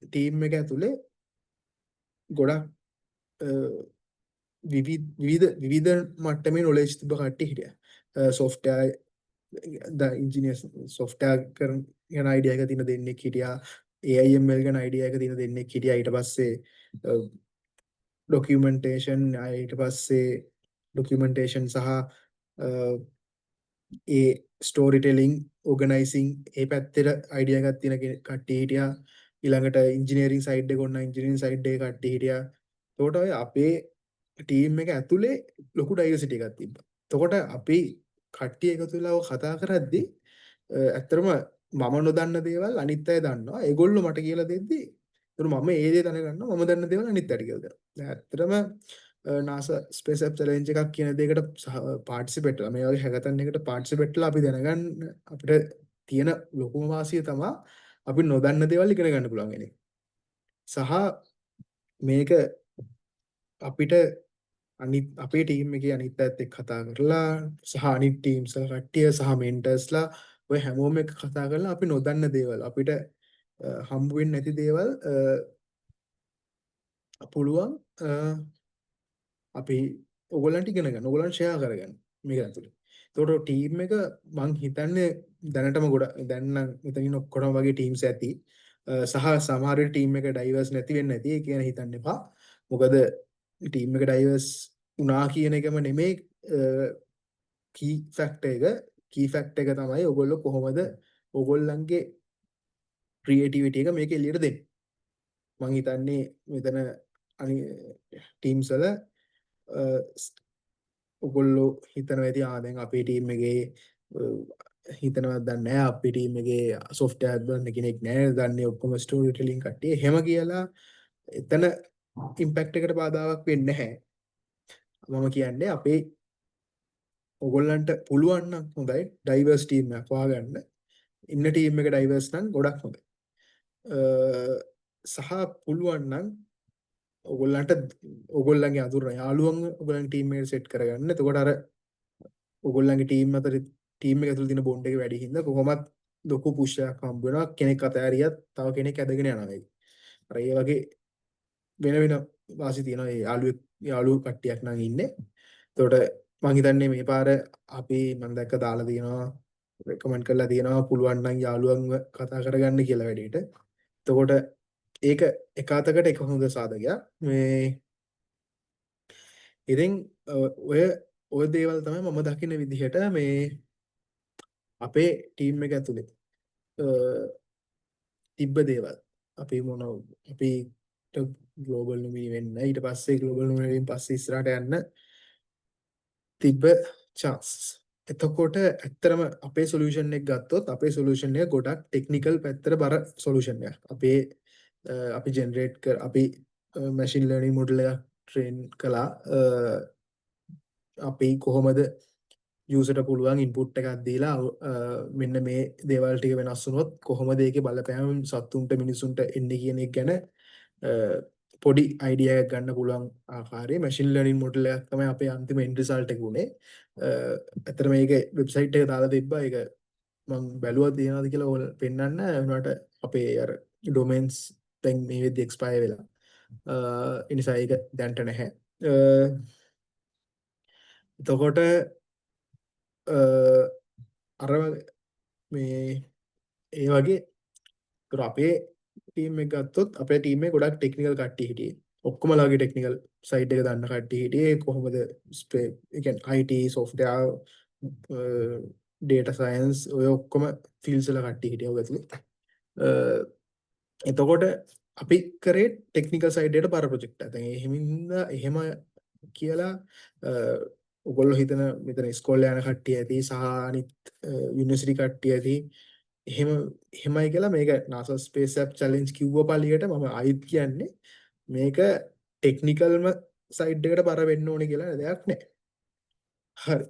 ටීම් එක ඇතුලේ ගොඩක් විවිධ මට්ටමේ නොලෙජ් තිබ්බ කට්ටිය හිටියා. software engineers software කරන ගැන අයිඩියා එක තියෙන දෙන්නෙක් හිටියා. AIML ගැන අයිඩියා එක තියෙන දෙන්නෙක් හිටියා. ඊට පස්සේ documentation සහ ඒ ස්ටෝරි ටෙලිං ඕගනයිසිං ඒ පැත්තට අයිඩියා එකක් තියෙන කට්ටිය හිටියා. ඊළඟට ඉන්ජිනියරින් සයිඩ් එක ඔන්න ඉන්ජිනියරින් සයිඩ් එකේ කට්ටිය හිටියා. එතකොට ඔය අපේ ටීම් එක ඇතුලේ ලොකු ඩයිවර්සිටි එකක් තිබ්බා. එතකොට අපි කට්ටිය එකතු වෙලා කතා කරද්දී ඇත්තටම මම නොදන්න දේවල් අනිත් අය දන්නවා. ඒගොල්ලෝ මට කියලා දෙද්දී ඒතර මම ඒ දේ දැනගන්නවා. මම දන්න දේවල් අනිත් අයට කියලා දෙනවා. දැන් ඇත්තටම NASA Space Apps Challenge එකක් කියන දෙයකට පාර්ටිසිපේට් කරලා මේ වගේ හැකතන් එකකට පාර්ටිසිපේට් කරලා අපි දැනගන්න අපිට තියෙන ලොකුම වාසිය තමයි අපි නොදන්න දේවල් ඉගෙන ගන්න පුළුවන් වෙන එක. සහ මේක අපිට අපේ ටීම් එකේ අනිත් අයත් එක්ක කතා කරලා සහ අනිත් ටීම්ස් වල කට්ටිය සහ මෙන්ටර්ස්ලා ඔය හැමෝම එක්ක කතා කරලා අපි නොදන්න දේවල් අපිට හම්බ වෙන්නේ නැති දේවල් පුළුවන් අපි ඔයගොල්ලන්ට ඉගෙන ගන්න. ඔයගොල්ලන් ෂෙයා කරගන්න මේක ඇතුලේ. ඒතකොට ටීම් එක මං හිතන්නේ දැනටම දැන් නම් මෙතනින් ඔක්කොම වගේ ටීම්ස් ඇති. සහ සමහර ටීම් එක ඩයිවර්ස් නැති වෙන්නේ නැති. ඒ කියන හිතන්න එපා. මොකද ටීම් එක ඩයිවර්ස් වුණා කියන එකම නෙමෙයි කී ෆැක්ටර් එක තමයි ඔයගොල්ලෝ කොහොමද ඔයගොල්ලන්ගේ ක්‍රියේටිවිටි එක මේක එළියට දෙන්නේ. මං හිතන්නේ මෙතන ටීම්ස් වල ඔගොල්ලෝ හිතනවා ඇති දැන් අපේ ටීම් එකේ හිතනවා දන්නේ නැහැ අපේ ටීම් එකේ software බලන්න කෙනෙක් නැහැ දන්නේ ඔක්කොම ස්ටෝරි ටෙලිං කට්ටිය එහෙම කියලා එතන ඉම්පැක්ට් එකට බාධාවක් වෙන්නේ නැහැ. මම කියන්නේ අපේ ඔගොල්ලන්ට පුළුවන් නම් හොඳයි ඩයිවර්ස් ටීම් එකක් හොයාගන්න. ඉන්න ටීම් එක ඩයිවර්ස් නම් ගොඩක් හොඳයි. සහ පුළුවන් නම් ඔයගොල්ලන්ට ඔයගොල්ලන්ගේ අඳුරන යාළුවන් ඔයගොල්ලන්ගේ ටීම් එකට සෙට් කරගන්න. එතකොට අර ඔයගොල්ලන්ගේ ටීම් අතර ටීම් එක ඇතුළේ තියෙන බොන්ඩ් එක වැඩි හින්දා කොහොමත් ලොකු පුෂ් එකක් හම්බ වෙනවා. කෙනෙක් අතෑරියත් තව කෙනෙක් ඇදගෙන යනවා ඒක. අර ඒ වගේ වෙන වෙන වාසි තියෙනවා. ඒ යාළුවෝ කට්ටියක් නම් ඉන්නේ. එතකොට මම හිතන්නේ මේ පාර අපි මම දැක්ක දාලා තියෙනවා රෙකමන්ඩ් කරලා තියෙනවා පුළුවන් නම් යාළුවන්ව කතා කරගන්න කියලා වැඩේට. එතකොට ඒක එක අතකට එක හොඳ සාධකයක්. මේ ඉතින් ඔය දේවල් තමයි මම දකින විදිහට මේ අපේ ටීම් එක ඇතුලේ තිබ්බ දේවල්. අපි ග්ලෝබල් නොමිනි වෙන්න ඊට පස්සේ ග්ලෝබල් නොමිනි වලින් පස්සේ ඉස්සරහට යන්න තිබ්බ chance. එතකොට ඇත්තරම අපේ සොලියුෂන් එක ගත්තොත් අපේ සොලියුෂන් එක ගොඩක් ටෙක්නිකල් පැත්තට බර සොලියුෂන් එකක්. අපි ජෙනරේට් අපි මැෂින් ලර්නින් මොඩල් එකක් ට්‍රේන් කළා. අපි කොහොමද යූසර්ට පුළුවන් ඉන්පුට් එකක් දීලා මෙන්න මේ දේවල් ටික වෙනස් වුණොත් කොහොමද ඒකේ බලපෑම සත්තුන්ට මිනිසුන්ට එන්නේ කියන එක ගැන පොඩි අයිඩියා එකක් ගන්න පුළුවන් ආකාරයේ මැෂින් ලර්නින් මොඩල් එකක් තමයි අපේ අන්තිම එන්ඩ් රිසල්ට් එක උනේ. ඇත්තට මේක වෙබ්සයිට් එක දාලා තිබ්බා. ඒක මම බැලුවා තියෙනවද කියලා ඔයාලා පෙන්නන්න. උනාට අපේ අර ඩොමේන්ස් දැන් මේ වෙද්දි එක්ස්පයර් වෙලා. ඒ නිසා ඒක දැන්ට නැහැ. එතකොට අර මේ ඒ වගේ අපේ ටීම් එක ගත්තොත් අපේ ටීම් එකේ ගොඩක් ටෙක්නිකල් කට්ටිය හිටියේ. ඔක්කොමලාගේ ටෙක්නිකල් සයිඩ් එක දන්න කට්ටිය හිටියේ. කොහොමද ඒ කියන්නේ IT software data science ඔය ඔක්කොම ෆීල්ඩ්ස් වල කට්ටිය හිටියා ඔය ඇතුලේ. එතකොට අපි කරේ ටෙක්නිකල් සයිඩ් එකට බර ප්‍රොජෙක්ට් එකක්. දැන් එහෙම කියලා ඔයගොල්ලෝ හිතන මෙතන ඉස්කෝලේ යන කට්ටිය ඇති සහ අනිත් යුනිවර්සිටි කට්ටිය ඇති එහෙමයි කියලා මේක NASA Space App Challenge කිව්ව පළියට මම ආයිත් කියන්නේ මේක ටෙක්නිකල්ම සයිඩ් එකට බර වෙන්න ඕනේ කියලා දෙයක් නැහැ. හරි.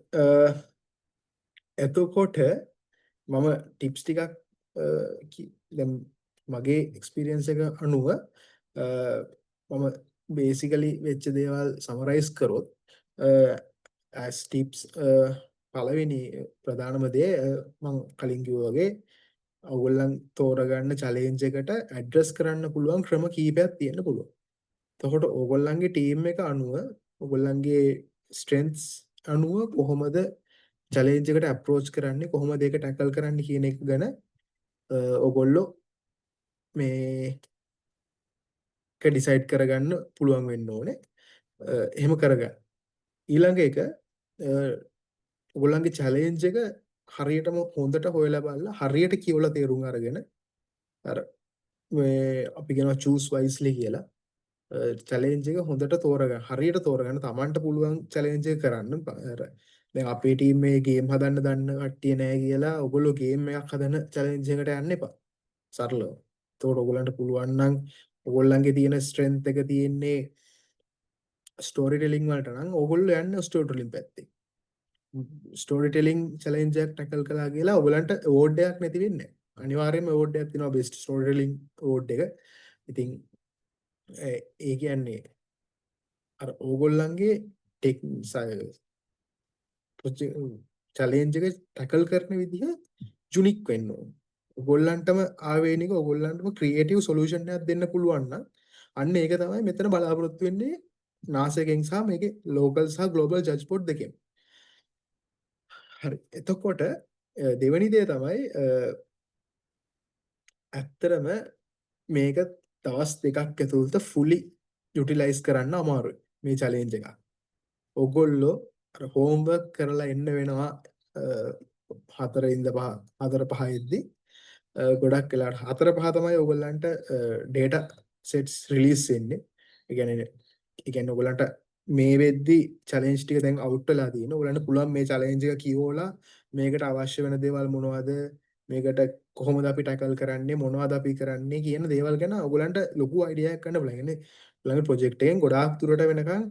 එතකොට මම ටිප්ස් ටිකක් දැන් මගේ එක්ස්පීරියන්ස් එක අනුව මම බේසිකලි වෙච්ච දේවල් සමරයිස් කරොත් as tips පළවෙනි ප්‍රධානම දේ මම කලින් කිව්වා වගේ ඔයගොල්ලන් තෝරගන්න චැලෙන්ජ් එකට ඇඩ්‍රස් කරන්න පුළුවන් ක්‍රම කීපයක් තියෙන්න පුළුවන්. එතකොට ඔයගොල්ලන්ගේ ටීම් එක අනුව ඔයගොල්ලන්ගේ ස්ට්‍රෙන්ත්ස් අනුව කොහොමද චැලෙන්ජ් එකට අප්‍රෝච් කරන්නේ කොහොමද ඒක ටැකල් කරන්න කියන එක ගැන ඔයගොල්ලෝ මේක ඩිසයිඩ් කරගන්න පුළුවන් වෙන්න ඕනේ. එහෙම කරගන්න. ඊළඟ එක ඔයගොල්ලන්ගේ චැලෙන්ජ් එක හරියටම හොඳට හොයලා බලලා හරියට කියවලා තේරුම් අරගෙන අර මේ අපි කියනවා choose wisely කියලා චැලෙන්ජ් එක හොඳට තෝරගන්න හරියට තෝරගන්න තමන්ට පුළුවන් චැලෙන්ජ් එක කරන්න. දැන් අපේ ටීම් එකේ ගේම් හදන්න දන්න කට්ටිය නැහැ කියලා ඔයගොල්ලෝ ගේම් එකක් හදන චැලෙන්ජ් එකට යන්න එපා. සරලව. ඒතකොට ඔයගොල්ලන්ට පුළුවන් නම් ඔයගොල්ලන්ගේ තියෙන ස්ට්‍රෙන්ත් එක තියෙන්නේ ස්ටෝරි ටෙලිං වලට නම් ඔයගොල්ලෝ යන්න ස්ටෝරි ටෙලිං පැත්තේ. ස්ටෝරි ටෙලිං චැලෙන්ජ් එකක් ටැකල් කළා කියලා ඔයගොල්ලන්ට අවෝඩ් එකක් නැති වෙන්නේ නැහැ. අනිවාර්යයෙන්ම අවෝඩ් එකක් තියෙනවා බෙස්ට් ස්ටෝරි ටෙලිං අවෝඩ් එක. ඉතින් ඒ කියන්නේ අර ඕගොල්ලන්ගේ ටෙක් චැලෙන්ජ් එක ටැකල් කරන විදිහ යුනික් වෙන්න ඕන. ඔයගොල්ලන්ටම ආවේනික ඔයගොල්ලන්ටම ක්‍රියේටිව් සොලියුෂන් එකක් දෙන්න පුළුවන් නම් අන්න ඒක තමයි මෙතන බලාපොරොත්තු වෙන්නේ NASA එකෙන් සහ මේකේ ලෝකල් සහ ග්ලෝබල් ජජ් බෝඩ් දෙකෙන්. හරි. එතකොට දෙවෙනි දේ තමයි ඇත්තරම මේක දවස් දෙකක් ඇතුළත fully යුටිලයිස් කරන්න අමාරුයි මේ චැලෙන්ජ් එක. ඔයගොල්ලෝ අර හෝම්වර්ක් කරලා එන්න වෙනවා 4 ඉඳලා 5 ඉද්දි ගොඩක් වෙලාවට 4-5 තමයි ඔයගොල්ලන්ට data sets release වෙන්නේ. ඒ කියන්නේ ඔයගොල්ලන්ට මේ වෙද්දි challenge ටික දැන් out වෙලා තියෙනවා. ඔයගොල්ලන්ට පුළුවන් මේ challenge එක කියවලා මේකට අවශ්‍ය වෙන දේවල් මොනවද මේකට කොහොමද අපි ටැකල් කරන්නේ මොනවද අපි කරන්නේ කියන දේවල් ගැන ඔයගොල්ලන්ට ලොකු අයිඩියා එකක් ගන්න පුළුවන්. يعني ළඟ ප්‍රොජෙක්ට් එකෙන් ගොඩාක් දුරට වෙනකන්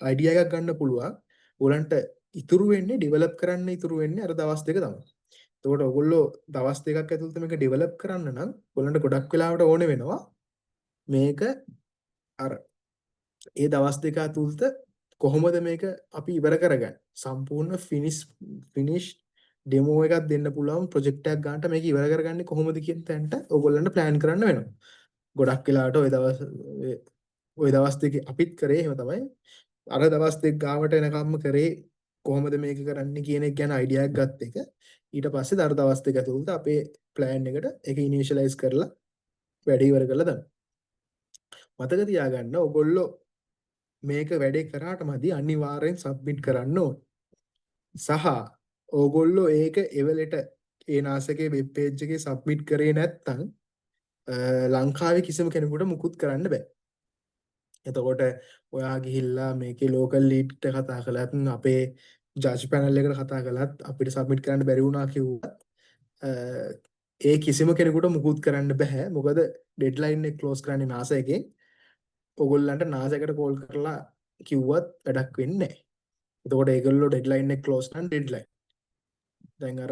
අයිඩියා එකක් ගන්න පුළුවන්. ඔයගොල්ලන්ට ඉතුරු වෙන්නේ ඩෙවලොප් කරන්න ඉතුරු වෙන්නේ අර දවස් දෙක තමයි. එතකොට ඔයගොල්ලෝ දවස් දෙකක් ඇතුළත මේක ඩෙවලොප් කරන්න නම් ඔයගොල්ලන්ට ගොඩක් වෙලාවට ඕනේ වෙනවා මේක අර ඒ දවස් දෙක ඇතුළත කොහොමද මේක අපි ඉවර කරගන්නේ? සම්පූර්ණ ෆිනිෂ් ඩෙමෝ එකක් දෙන්න පුළුවන් ප්‍රොජෙක්ට් එකක් ගන්නට මේක ඉවර කරගන්නේ කොහොමද කියන තැනට ඔයගොල්ලන්ට ප්ලෑන් කරන්න වෙනවා. ගොඩක් වෙලාවට ওই දවස් දෙකේ අපිත් කරේ එහෙම තමයි. අර දවස් දෙක ගාවට එනකම්ම කරේ කොහොමද මේක කරන්න කියන එක ගැන අයිඩියා එකක් ගත්ත එක. ඊට පස්සේ අර දවස් දෙක ඇතුළත අපේ ප්ලෑන් එකට ඒක ඉනිෂියලයිස් කරලා වැඩ ඉවර කරලා දාන්න. මතක තියාගන්න ඔයගොල්ලෝ මේක වැඩේ කරාට මදි අනිවාර්යෙන් සබ්මිට් කරන්න ඕන. සහ ඕගොල්ලෝ ඒක එවලට ඒ නාසකේ වෙබ් පේජ් එකේ සබ්මිට් කරේ නැත්නම් ලංකාවේ කිසිම කෙනෙකුට මුකුත් කරන්න බෑ. එතකොට ඔයා ගිහිල්ලා මේකේ ලෝකල් ලීඩ්ට කතා කළත් අපේ ජජ් පැනල් එකට කතා කළත් අපිට සබ්මිට් කරන්න බැරි වුණා කිව්වත් ඒ කිසිම කෙනෙකුට මුකුත් කරන්න බෑ. මොකද ඩෙඩ්ලයින් එක ක්ලෝස් කරන්නේ NASA එකේ. ඔයගොල්ලන්ට NASA එකට කෝල් කරලා කිව්වත් වැඩක් වෙන්නේ නැහැ. එතකොට ඒගොල්ලෝ ඩෙඩ්ලයින් එක ක්ලෝස් කරන ඩෙඩ්ලයින්. දැන් අර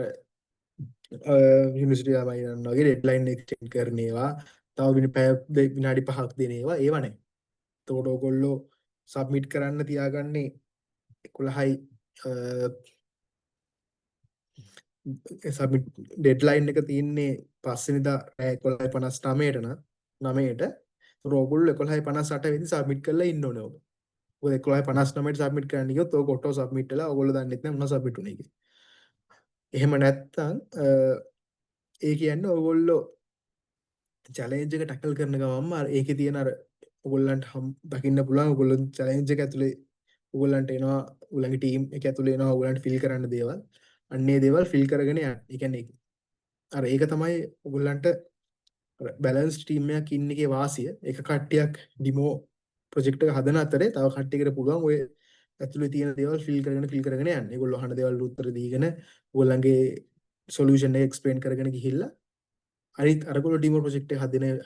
යුනිවර්සිටි ළමයි වගේ ඩෙඩ්ලයින් එක එක්ස්ටෙන්ඩ් කරන ඒවා තව විනාඩි 5ක් දෙන ඒවා ඒව නැහැ. එතකොට ඔයගොල්ලෝ සබ්මිට් කරන්න තියාගන්නේ 11යි සබ්මිට් ඩෙඩ්ලයින් එක තියෙන්නේ 5 වෙනිදා රෑ 11:59ට නම් 9ට. ඒතකොට ඔයගොල්ලෝ 11:58 වෙනි සබ්මිට් කරලා ඉන්න ඕනේ ඔබ. ඔය 11:59ට සබ්මිට් කරන්න ගියොත් ඔක ඔටෝ සබ්මිට් වෙලා ඔයගොල්ලෝ දන්නෙත් නැහැ මොනවා සබ්මිට් උනේ කියලා. එහෙම නැත්තම් ඒ කියන්නේ ඔයගොල්ලෝ චැලෙන්ජ් එක ටැකල් කරන ගමන්ම අර ඒකේ තියෙන අර ඔයගොල්ලන්ට දකින්න පුළුවන් ඔයගොල්ලෝ චැලෙන්ජ් එක ඇතුලේ ඔයගොල්ලන්ට එනවා ඔයගොල්ලන්ගේ ටීම් එක ඇතුලේ එනවා ඔයගොල්ලන්ට ෆිල් කරන්න දේවල්. අන්නේ දේවල් ෆිල් කරගෙන යන්න. ඒ කියන්නේ අර ඒක තමයි ඔයගොල්ලන්ට බැලන්ස් ටීම් එකක් ඉන්න එකේ වාසිය. එක කට්ටියක් ඩිමෝ ප්‍රොජෙක්ට් එක හදන අතරේ තව කට්ටියකට පුළුවන් ඔය ඇතුලේ තියෙන දේවල් ෆිල් කරගෙන යන්න. ඒගොල්ලෝ අහන දේවල් උත්තර දීගෙන ඔයගොල්ලන්ගේ සොලියුෂන් එක එක්ස්ප්ලেইন කරගෙන ගිහිල්ලා අනිත් අරගොල්ලෝ ඩිමෝ ප්‍රොජෙක්ට් එක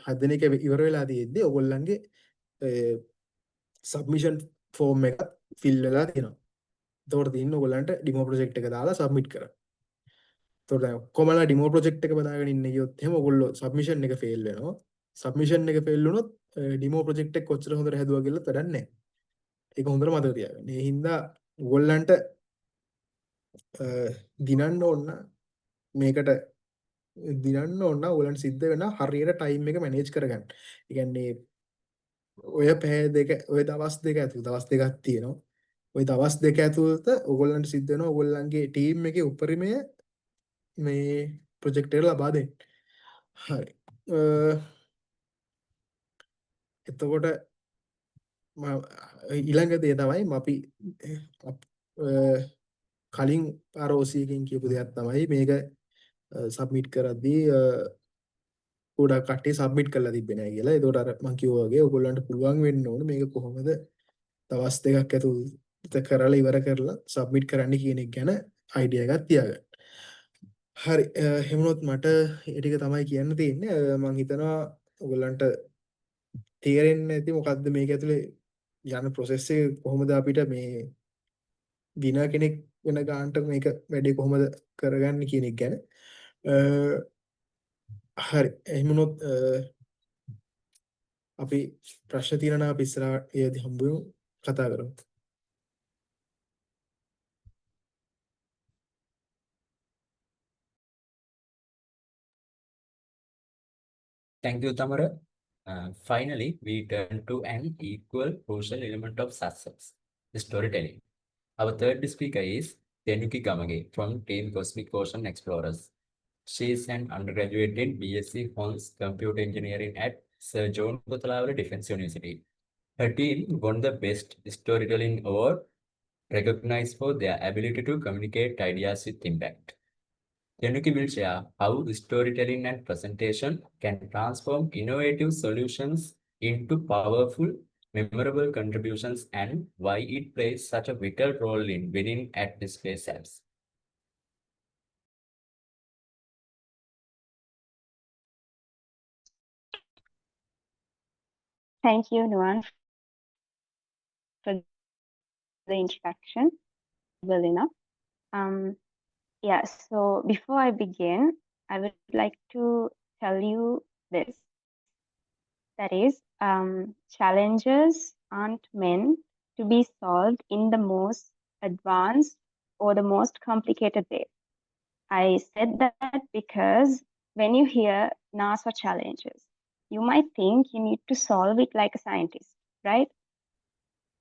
හදන එක ඉවර වෙලා තියෙද්දි ඔයගොල්ලන්ගේ සබ්මිෂන් ෆෝම් එක ෆිල් වෙලා තියෙනවා. එතකොට තියෙන්නේ ඔයගොල්ලන්ට ඩිමෝ ප්‍රොජෙක්ට් එක දාලා සබ්මිට් කරන්න. එතකොට දැන් කොමලා ඩිමෝ ප්‍රොජෙක්ට් එක බදාගෙන ඉන්න ගියොත් එහෙම ඔයගොල්ලෝ සබ්මිෂන් එක ෆේල් වෙනවා. සබ්මිෂන් එක ෆේල් වුණොත් ඩිමෝ ප්‍රොජෙක්ට් එක කොච්චර හොඳට හැදුවා කියලා වැඩක් නැහැ. ඒක හොඳට මතක තියාගන්න. ඒ හින්දා ඔයගොල්ලන්ට දිනන්න ඕන මේකට දිනන්න ඕන ඔයගොල්ලන්ට සිද්ධ වෙන හරියට ටයිම් එක මැනේජ් කරගන්න. ඒ කියන්නේ ඔය දවස් දෙක ඇතුළත දවස් දෙකක් තියෙනවා. ওই දවස් දෙක ඇතුළත ඔයගොල්ලන්ට සිද්ධ වෙනවා ඔයගොල්ලන්ගේ ටීම් එකේ උපරිමය මේ ප්‍රොජෙක්ට් එක ලබා දෙන්න. හරි. එතකොට ඊළඟ දේ තමයි අපි කලින් ROC එකෙන් කියපු දෙයක් තමයි මේක සබ්මිට් කරද්දී ගොඩක් කට්ටිය සබ්මිට් කරලා තිබ්බේ නැහැ කියලා. ඒකට අර මම කිව්වා වගේ ඔයගොල්ලන්ට පුළුවන් වෙන්න ඕනේ මේක කොහොමද දවස් දෙකක් ඇතුළත කරලා ඉවර කරලා සබ්මිට් කරන්න කියන එක ගැන අයිඩියා එකක් තියාගන්න. හරි. එහෙම වුණොත් මට ඒ ටික තමයි කියන්න තියෙන්නේ. මම හිතනවා ඔයගොල්ලන්ට තේරෙන්නේ නැති මොකද්ද මේක ඇතුලේ යන ප්‍රොසෙස් එක කොහොමද අපිට මේ විනර් කෙනෙක් වෙන ගන්නට මේක වැඩේ කොහොමද කරගන්නේ කියන එක ගැන. හරි. එහෙම වුණොත් අපි ප්‍රශ්න තියෙනවා නම් අපි ඉස්සරහට ඒදී හම්බෙමු කතා කරමු. Thank you, Thamara. Finally, we turn to an equal crucial element of success, the storytelling. Our third speaker is Thenuki Gamage from Team Cosmic Ocean Explorers. She is an undergraduate BSc Honors Computer Engineering at Sir John Kothalavala Defence University. Her team won the Best Storytelling Award, recognized for their ability to communicate ideas with impact. Thenuki will share how storytelling and presentation can transform innovative solutions into powerful, memorable contributions and why it plays such a vital role in winning at the Space Apps. Thank you, Nuan, for the introduction. Well enough. Yeah, so before I begin, I would like to tell you this. That is, challenges aren't meant to be solved in the most advanced or the most complicated way. I said that because when you hear NASA challenges, you might think you need to solve it like a scientist, right?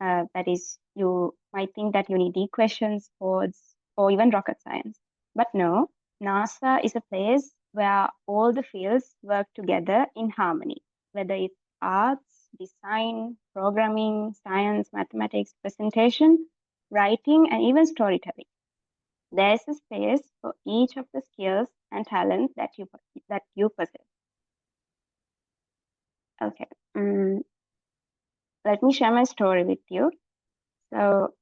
That is, you might think that you need equations, codes, or even rocket science. But no, NASA is a place where all the fields work together in harmony, whether it's arts, design, programming, science, mathematics, presentation, writing, and even storytelling. There's a space for each of the skills and talents that you possess. Okay, let me share my story with you. So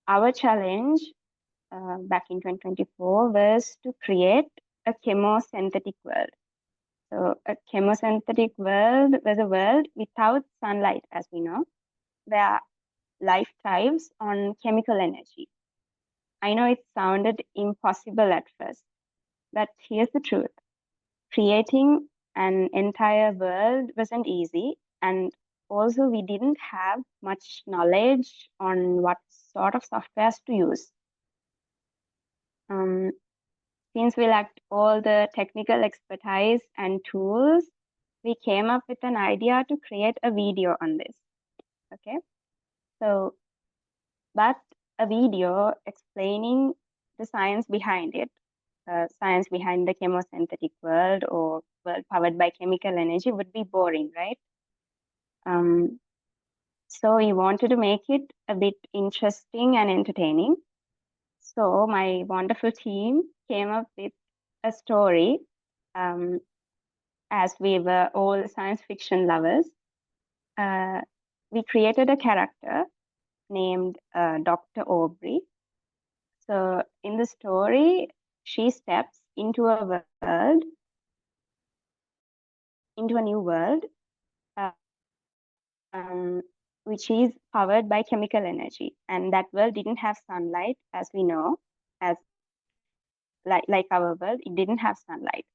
our challenge back in 2024 was to create a chemosynthetic world. So a chemosynthetic world was a world without sunlight, as we know, where life thrives on chemical energy. I know it sounded impossible at first, but here's the truth. Creating an entire world wasn't easy, and also we didn't have much knowledge on what sort of softwares to use. Since we lacked all the technical expertise and tools, we came up with an idea to create a video on this. Okay, so but a video explaining the science behind it, science behind the chemosynthetic world or world powered by chemical energy would be boring, right? So we wanted to make it a bit interesting and entertaining. So my wonderful team came up with a story. As we were all science fiction lovers, we created a character named Dr. Aubrey. So in the story, she steps into a world, into a new world, which is powered by chemical energy. And that world didn't have sunlight, as we know, as like our world, it didn't have sunlight.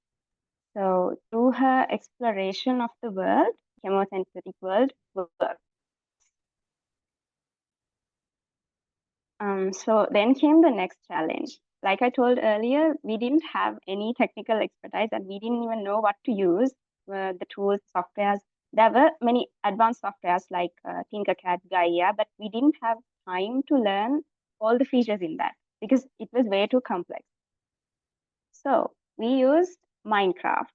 So through her exploration of the world, chemosynthetic world worked. So then came the next challenge. Like I told earlier, we didn't have any technical expertise and we didn't even know what to use, the tools, softwares. There were many advanced softwares like Tinkercad, Gaia, but we didn't have time to learn all the features in that because it was way too complex. So we used Minecraft,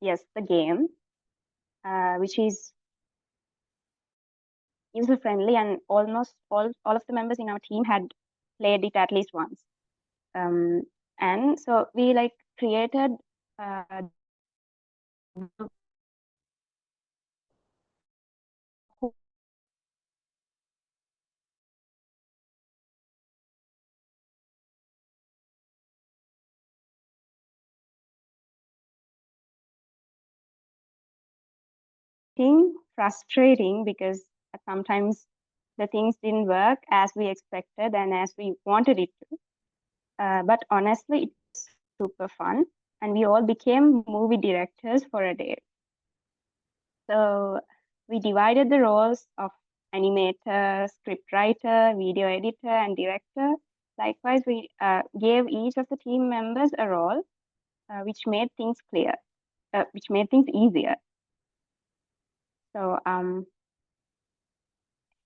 yes, the game, which is user-friendly and almost all of the members in our team had played it at least once. And so we like created frustrating because sometimes the things didn't work as we expected and as we wanted it to. But honestly, it was super fun and we all became movie directors for a day. So we divided the roles of animator, scriptwriter, video editor, and director. Likewise, we gave each of the team members a role, which made things clear, which made things easier. So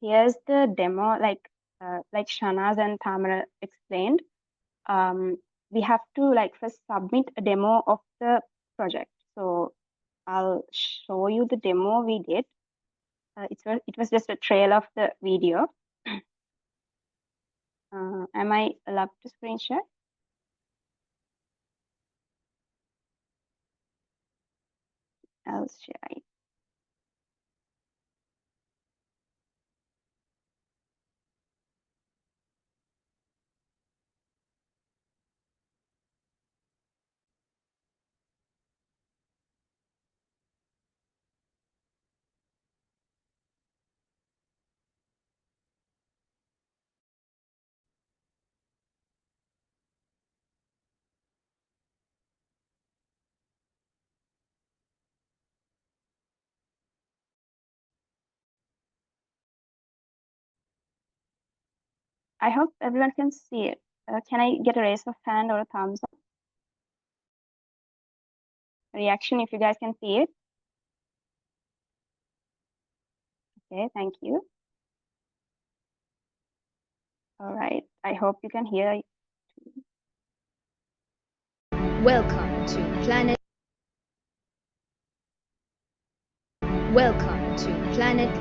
here's the demo, like Shanaz and Thamara explained. We have to like first submit a demo of the project. So I'll show you the demo we did. It was just a trail of the video. Am I allowed to screen share? I'll share it. I hope everyone can see it. Can I get a raise of hand or a thumbs up? Reaction if you guys can see it. Okay, thank you. All right, I hope you can hear. Welcome to Planet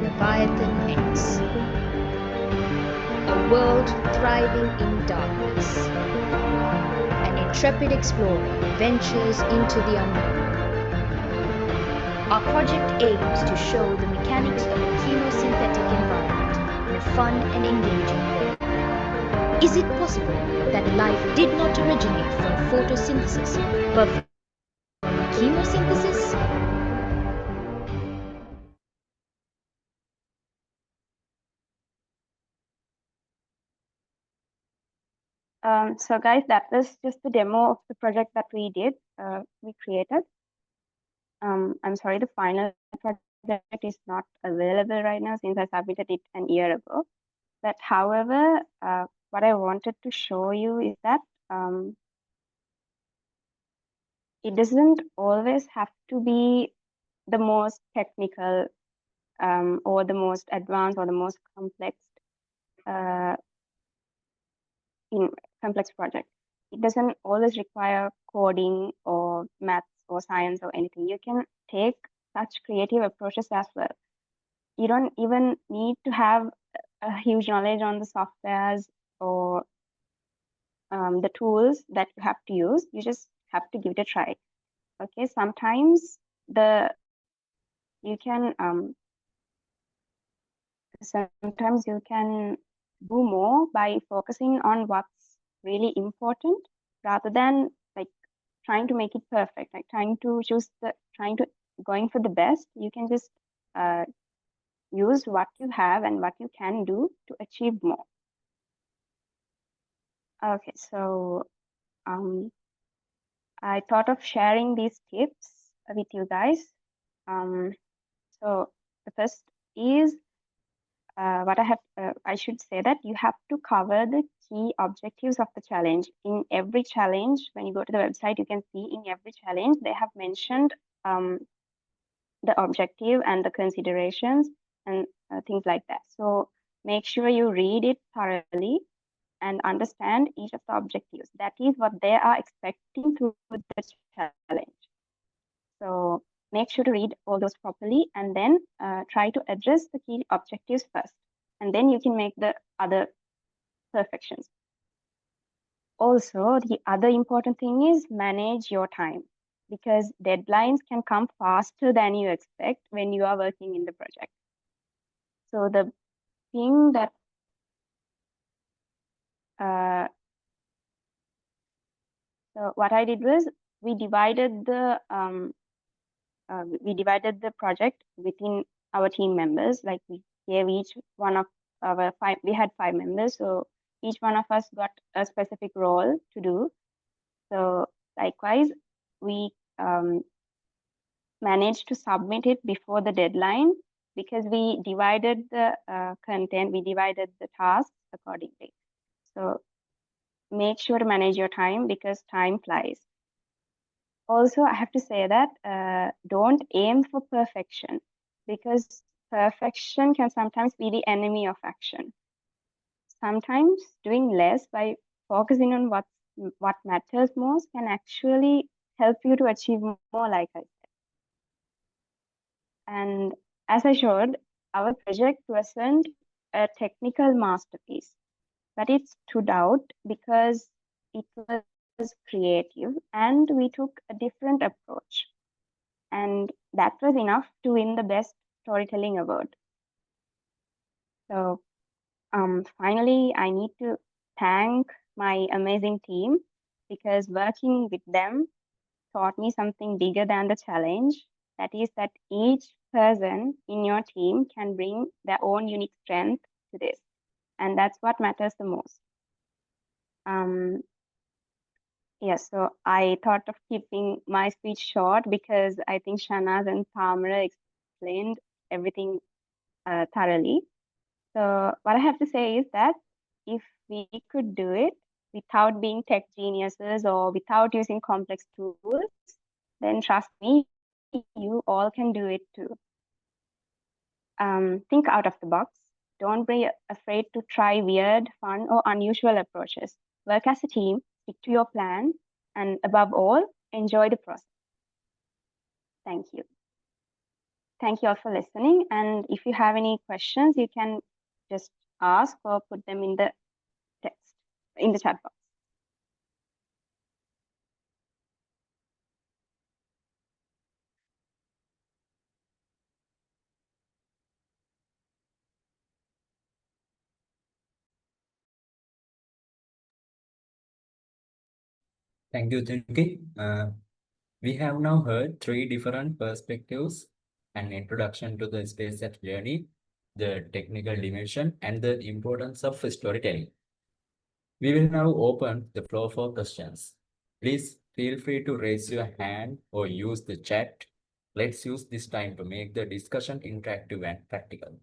Leviathan X, a world thriving in darkness. An intrepid explorer ventures into the unknown. Our project aims to show the mechanics of a chemosynthetic environment in a fun and engaging way. Is it possible that life did not originate from photosynthesis, but from chemosynthesis? So guys, that was just the demo of the project that we did, we created. I'm sorry, the final project is not available right now since I submitted it an year ago. But however, what I wanted to show you is that it doesn't always have to be the most technical or the most advanced or the most complex complex project. It doesn't always require coding or maths or science or anything. You can take such creative approaches as well. You don't even need to have a huge knowledge on the softwares or the tools that you have to use. You just have to give it a try. Okay, sometimes you can do more by focusing on what's really important rather than like trying to make it perfect, like going for the best. You can just use what you have and what you can do to achieve more. Okay, so I thought of sharing these tips with you guys. So the first is I should say that you have to cover the key objectives of the challenge. In every challenge, when you go to the website, you can see in every challenge, they have mentioned the objective and the considerations and things like that. So make sure you read it thoroughly and understand each of the objectives. That is what they are expecting through the challenge. So make sure to read all those properly and then try to address the key objectives first. And then you can make the other perfections. Also, the other important thing is manage your time because deadlines can come faster than you expect when you are working in the project. So the thing that so what I did was we divided the project within our team members. Like we gave each one of our we had 5 members, so each one of us got a specific role to do. So likewise, we managed to submit it before the deadline because we divided the content, we divided the tasks accordingly. So make sure to manage your time because time flies. Also, I have to say that don't aim for perfection because perfection can sometimes be the enemy of action. Sometimes doing less by focusing on what matters most can actually help you to achieve more, like I said. And as I showed, our project wasn't a technical masterpiece, but it stood out because it was creative and we took a different approach. And that was enough to win the Best Storytelling Award. So finally, I need to thank my amazing team because working with them taught me something bigger than the challenge. That is that each person in your team can bring their own unique strength to this. And that's what matters the most. Yes, so I thought of keeping my speech short because I think Shanaz and Thamara explained everything thoroughly. So what I have to say is that if we could do it without being tech geniuses or without using complex tools, then trust me, you all can do it too. Think out of the box. Don't be afraid to try weird, fun, or unusual approaches. Work as a team, stick to your plan, and above all, enjoy the process. Thank you. Thank you all for listening. And if you have any questions, you can just ask or put them in the text, in the chat box. Thank you, Thenuki. We have now heard three different perspectives: an introduction to the space app journey, the technical dimension, and the importance of storytelling. We will now open the floor for questions. Please feel free to raise your hand or use the chat. Let's use this time to make the discussion interactive and practical.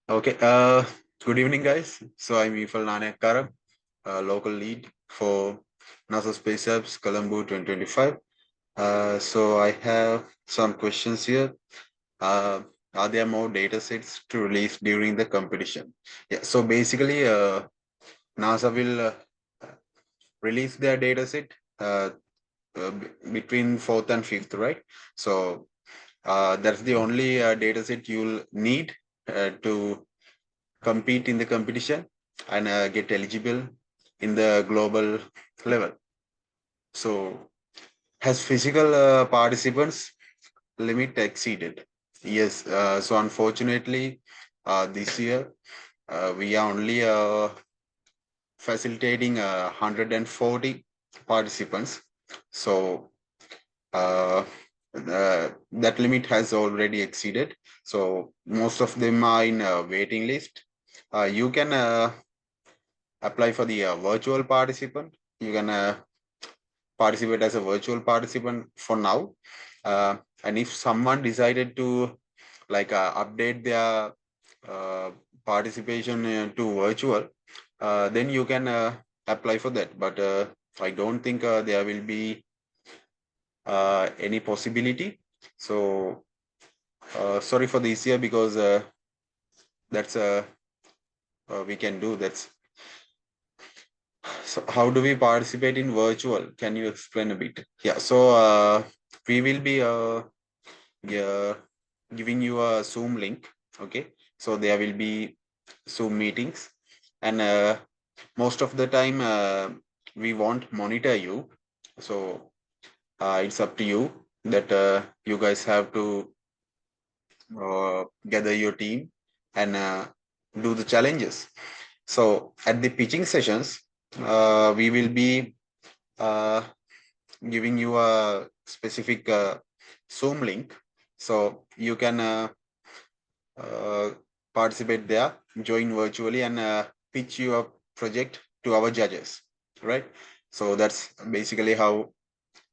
Okay, good evening, guys. So I'm Banneheka, local lead for NASA Space Apps Colombo 2025. So I have some questions here. Are there more data sets to release during the competition? Yeah, so basically, NASA will release their data set between 4th and 5th, right? So that's the only data set you'll need to compete in the competition and get eligible in the global level. So has physical participants limit exceeded? Yes. So unfortunately, this year we are only facilitating 140 participants. So that limit has already exceeded. So most of them are in a waiting list. You can apply for the virtual participant. You can participate as a virtual participant for now. And if someone decided to update their participation to virtual, then you can apply for that. But I don't think there will be any possibility. So sorry for this year, because that's we can do that. So how do we participate in virtual? Can you explain a bit? Yeah, so we will be giving you a Zoom link. Okay, so there will be Zoom meetings, and most of the time we won't monitor you. So it's up to you. that you guys have to gather your team and do the challenges. So at the pitching sessions, we will be giving you a specific Zoom link, so you can uh, participate there, join virtually, and pitch your project to our judges, right? So that's basically how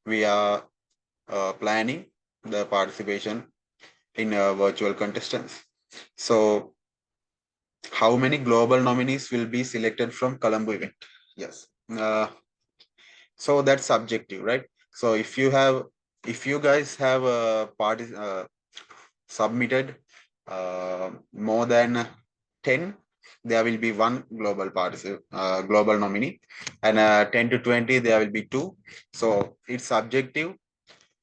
we are planning the participation in virtual contestants. So how many global nominees will be selected from Colombo event? Yes. So that's subjective, right? So if you guys have submitted more than 10, there will be one global nominee, and 10 to 20 there will be two. So it's subjective.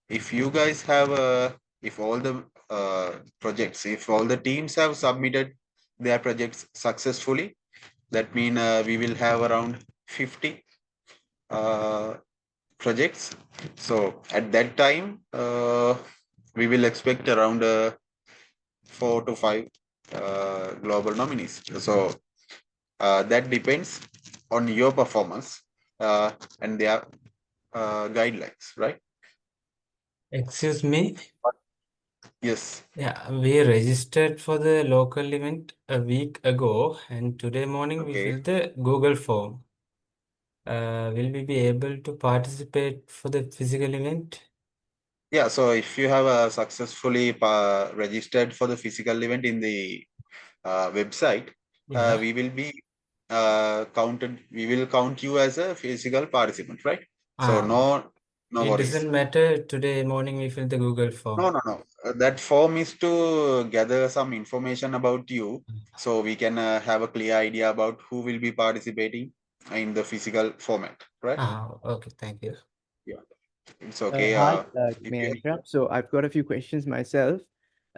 If you guys have if all the projects, if all the teams have submitted their projects successfully, that means we will have around 50 projects. So at that time, we will expect around 4 to 5 global nominees. So that depends on your performance and their guidelines, right? Excuse me. Yes. Yeah, we registered for the local event a week ago, and today morning we Okay. filled the Google form. Will we be able to participate for the physical event? Yeah. So if you have successfully registered for the physical event in the website, Yeah. we will be counted. We will count you as a physical participant, right? So no It worries. doesn't matter. Today morning we filled the Google form. No. That form is to gather some information about you, so we can have a clear idea about who will be participating in the physical format, right? Okay, thank you. Yeah, it's okay. Hi, If may I you interrupt? So I've got a few questions myself.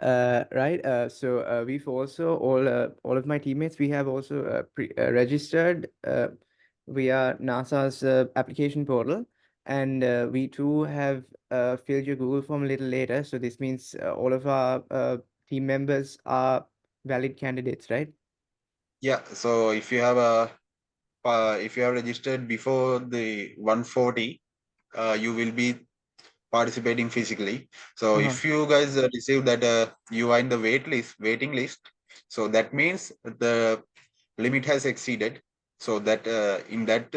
Right. So we've also all of my teammates, we have also registered via NASA's application portal, and we too have filled your Google form a little later. So this means all of our team members are valid candidates, right? Yeah. So if you have registered before the 140, you will be participating physically. So Uh-huh. if you guys receive that you are in the waiting list, so that means the limit has exceeded. So that in that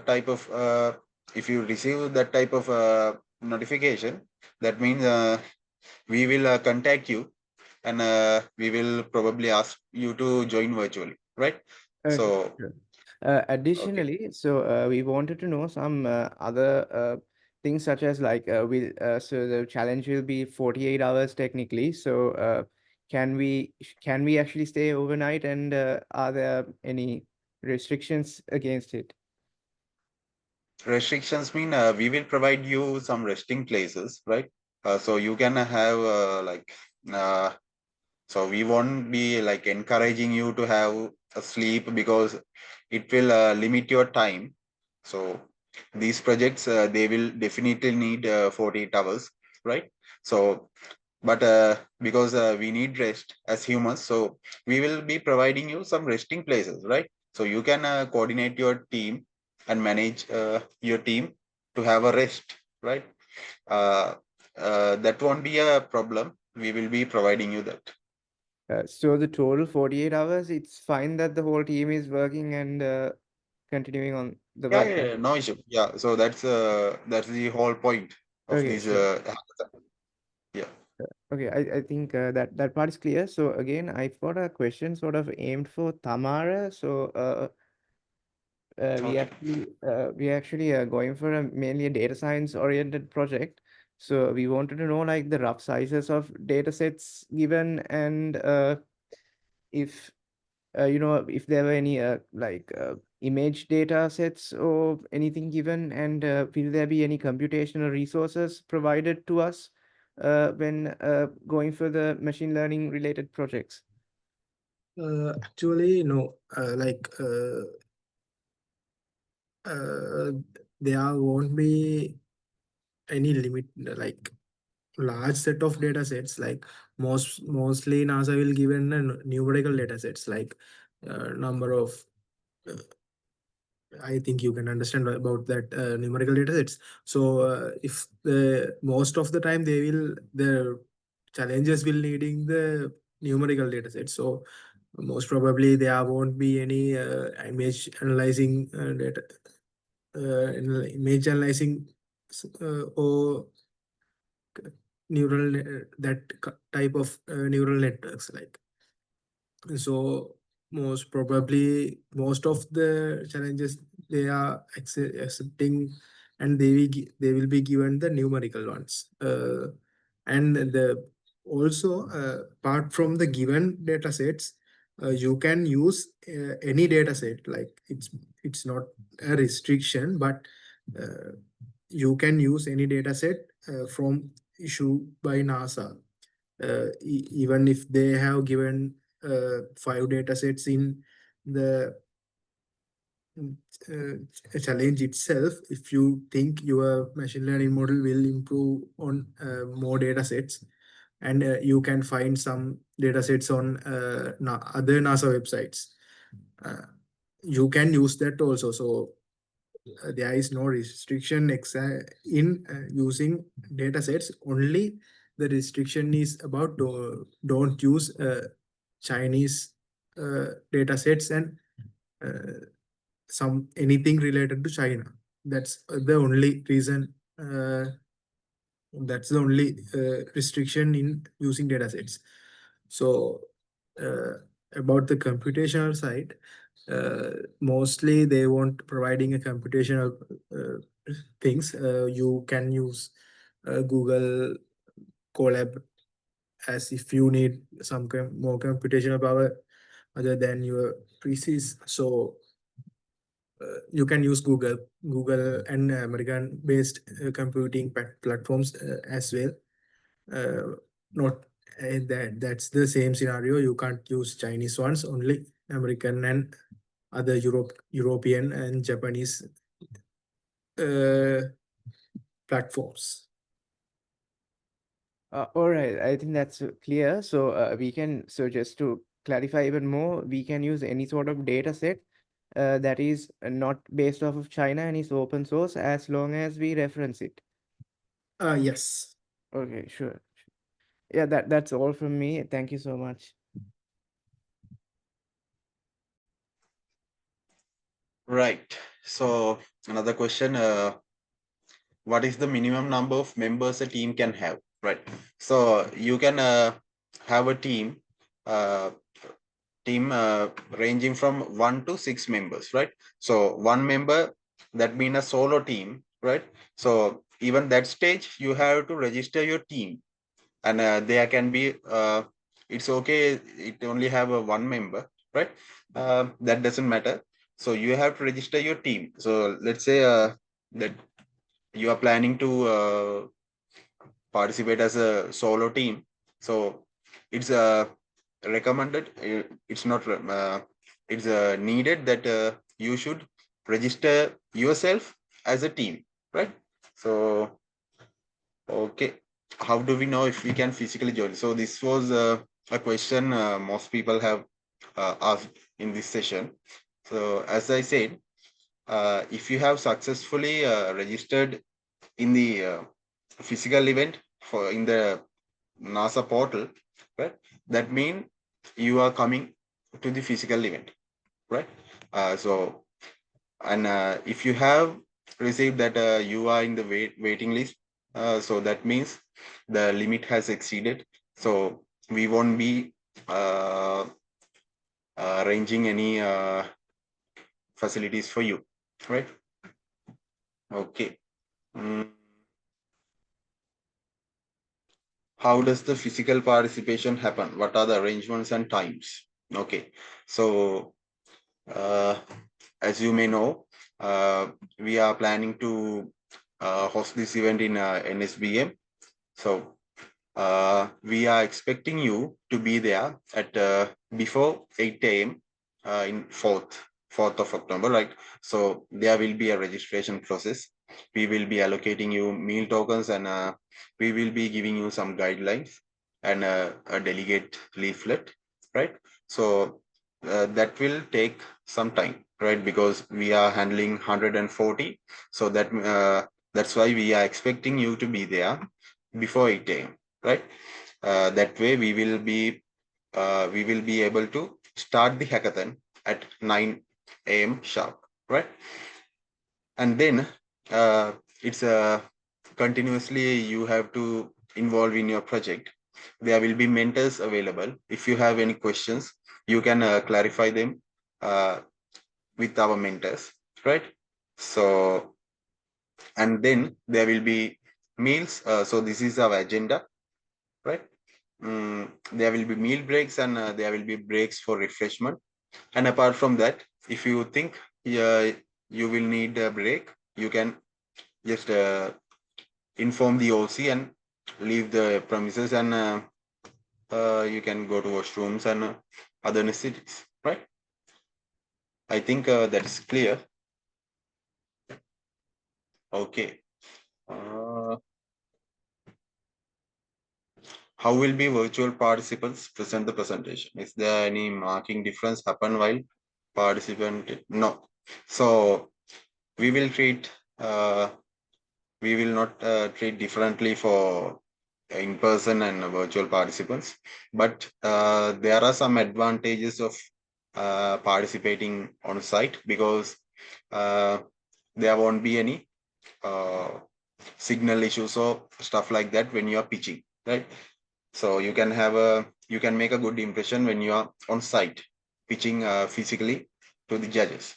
type of if you receive that type of notification, that means we will contact you, and we will probably ask you to join virtually, right? Okay. So Sure. okay. Additionally, so we wanted to know some other things such as like so the challenge will be 48 hours technically. So can we actually stay overnight, and are there any restrictions against it? Restrictions mean we will provide you some resting places, right? So you can have uh, so we won't be like encouraging you to have a sleep, because it will limit your time. So these projects they will definitely need 48 hours, right? So but because we need rest as humans, so we will be providing you some resting places, right? So you can coordinate your team and manage your team to have a rest, right? uh, that won't be a problem. We will be providing you that. So the total 48 hours, it's fine that the whole team is working and continuing on the work, right? No issue. Yeah, so that's the whole point of Okay, this sure. hackathon. Yeah. Okay, I think that part is clear. So again, I've got a question sort of aimed for Thamara. So Okay. we actually are going for a mainly a data science oriented project. So we wanted to know like the rough sizes of data sets given, and if if there were any image data sets or anything given, and will there be any computational resources provided to us when going for the machine learning related projects? Actually, no. There won't be any limit, like large set of data sets. Like mostly NASA will give a numerical data sets, like number of I think you can understand about that numerical data sets. So if the most of the time the challenges will needing the numerical data sets. So most probably there won't be any image analyzing data, image analyzing or neural that type of neural networks, like. So most probably most of the challenges they are accepting, and they will be given the numerical ones. And the also apart from the given data sets, you can use any data set. Like it's not a restriction, but you can use any data set from issued by NASA, even if they have given 5 data sets in the challenge itself. If you think your machine learning model will improve on more data sets, and you can find some data sets on other NASA websites, uh, you can use that also. So there is no restriction in using data sets. Only the restriction is about don't use Chinese data sets and anything related to China. That's the only reason. That's the only restriction in using data sets. So about the computational side, mostly they won't providing a computational things. You can use Google Colab as if you need some more computational power other than your PCs. So you can use Google and American based computing platforms as well. Not that's the same scenario. You can't use Chinese ones, only American and other European and Japanese platforms. All right, I think that's clear. So so just to clarify even more, we can use any sort of data set that is not based off of China and is open source as long as we reference it. Yes. Okay, sure. Yeah, that's all from me. Thank you so much. Right. So another question, what is the minimum number of members a team can have? Right. So you can have a team ranging from 1 to 6 members, right? So one member, that means a solo team, right? So even that stage, you have to register your team, and there can be it's okay, it only have a one member, right? That doesn't matter. So you have to register your team. So let's say that you are planning to participate as a solo team. So it's recommended, it's not it's needed that you should register yourself as a team, right? So okay, how do we know if we can physically join? So this was a question most people have asked in this session. So as I said, if you have successfully registered in the physical event for in the NASA portal, right? That means you are coming to the physical event, right? So, and if you have received that you are in the waiting list, so that means the limit has exceeded. So we won't be arranging any facilities for you, right? Okay. How does the physical participation happen? What are the arrangements and times? Okay, so as you may know, we are planning to host this event in NSBM. So we are expecting you to be there at before 8 a.m. In 4th of October, right? So there will be a registration process. we will be allocating you meal tokens, and we will be giving you some guidelines and a delegate leaflet, right? So that will take some time, right? Because we are handling 140, so that's why we are expecting you to be there before 8 a.m., right? That way we will be able to start the hackathon at 9 a.m. sharp, right? And then it's continuously you have to involve in your project. There will be mentors available. If you have any questions, you can clarify them with our mentors, right? So, and then there will be meals. So this is our agenda, right? There will be meal breaks, and there will be breaks for refreshment. And apart from that, if you think you will need a break, you can just inform the OC and leave the premises, and you can go to washrooms and other necessities, right? I think that is clear. Okay. How will be virtual participants present the presentation? Is there any marking difference happen while participant? No. So we will treat we will not treat differently for in-person and virtual participants, but there are some advantages of participating on site, because there won't be any signal issues or stuff like that when you are pitching, right? So you can make a good impression when you are on site pitching physically to the judges.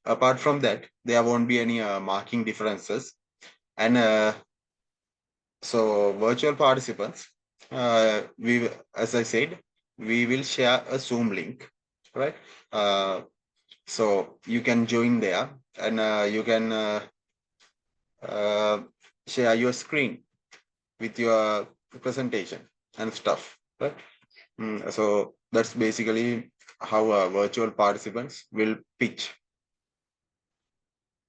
Apart from that, there won't be any marking differences. And so virtual participants, as I said, we will share a Zoom link, right? So you can join there, and you can share your screen with your presentation and stuff, right? So that's basically how virtual participants will pitch.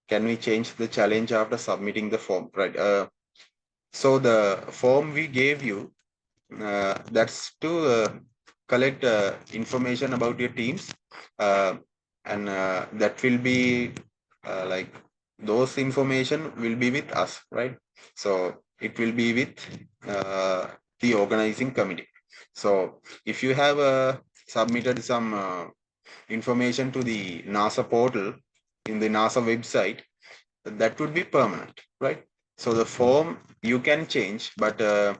Can we change the challenge after submitting the form, right? So the form we gave you, that's to collect information about your teams, and that will be like those information will be with us, right? So it will be with the organizing committee. So if you have submitted some information to the NASA portal in the NASA website, that would be permanent, right? So the form you can change, but there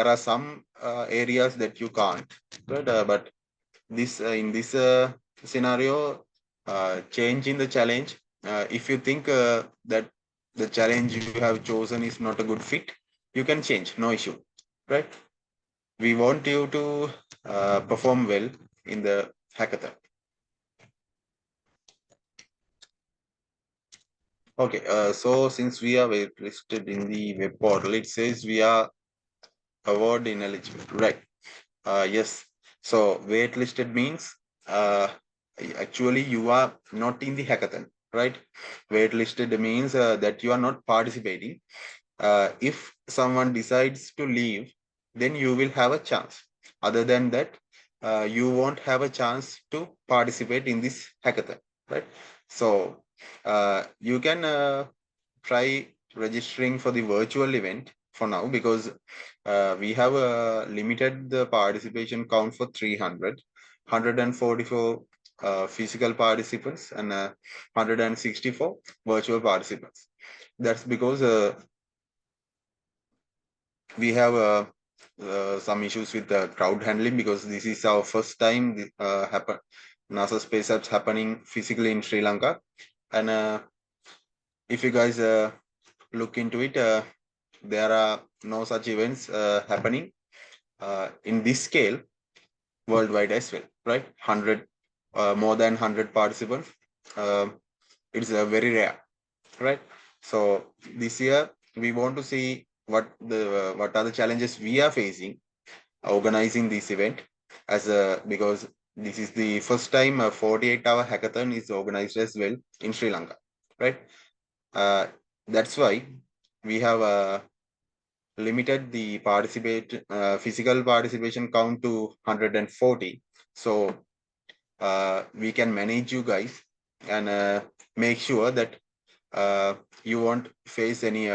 are some areas that you can't, right? But this in this scenario, change in the challenge, if you think that the challenge you have chosen is not a good fit, you can change, no issue, right? We want you to perform well in the hackathon. Okay, so since we are listed in the web portal, it says we are award ineligible, right? Yes. So waitlisted means actually you are not in the hackathon, right? Waitlisted means that you are not participating. If someone decides to leave, then you will have a chance. Other than that, you won't have a chance to participate in this hackathon, right? So you can try registering for the virtual event for now, because we have limited the participation count for 300, 144 physical participants, and 164 virtual participants. That's because we have some issues with the crowd handling, because this is our first time NASA Space Apps happening physically in Sri Lanka. And if you guys look into it, there are no such events happening in this scale worldwide as well, right? 100, more than 100 participants. It's very rare, right? So this year we want to see what are the challenges we are facing organizing this event, because this is the first time a 48-hour hackathon is organized as well in Sri Lanka, right? That's why we have limited the physical participation count to 140. So we can manage you guys and make sure that you won't face any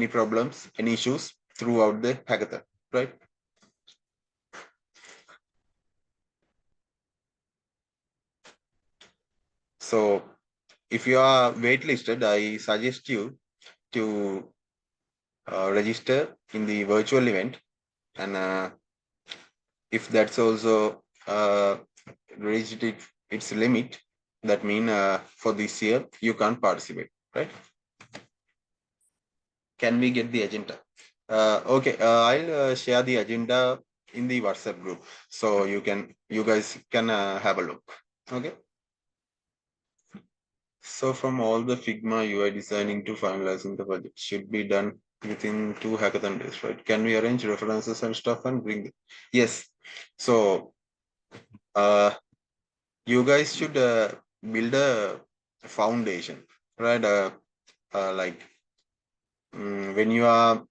problems, any issues throughout the hackathon, right? So if you are waitlisted, I suggest you to register in the virtual event, and if that's also reached its limit, that means for this year you can't participate, right? Can we get the agenda? Okay, I'll share the agenda in the WhatsApp group, so you guys can have a look. Okay. So from all the Figma UI designing to finalizing the project should be done within 2 hackathon days, right? Can we arrange references and stuff and bring them? Yes. So you guys should build a foundation, right? Like when you are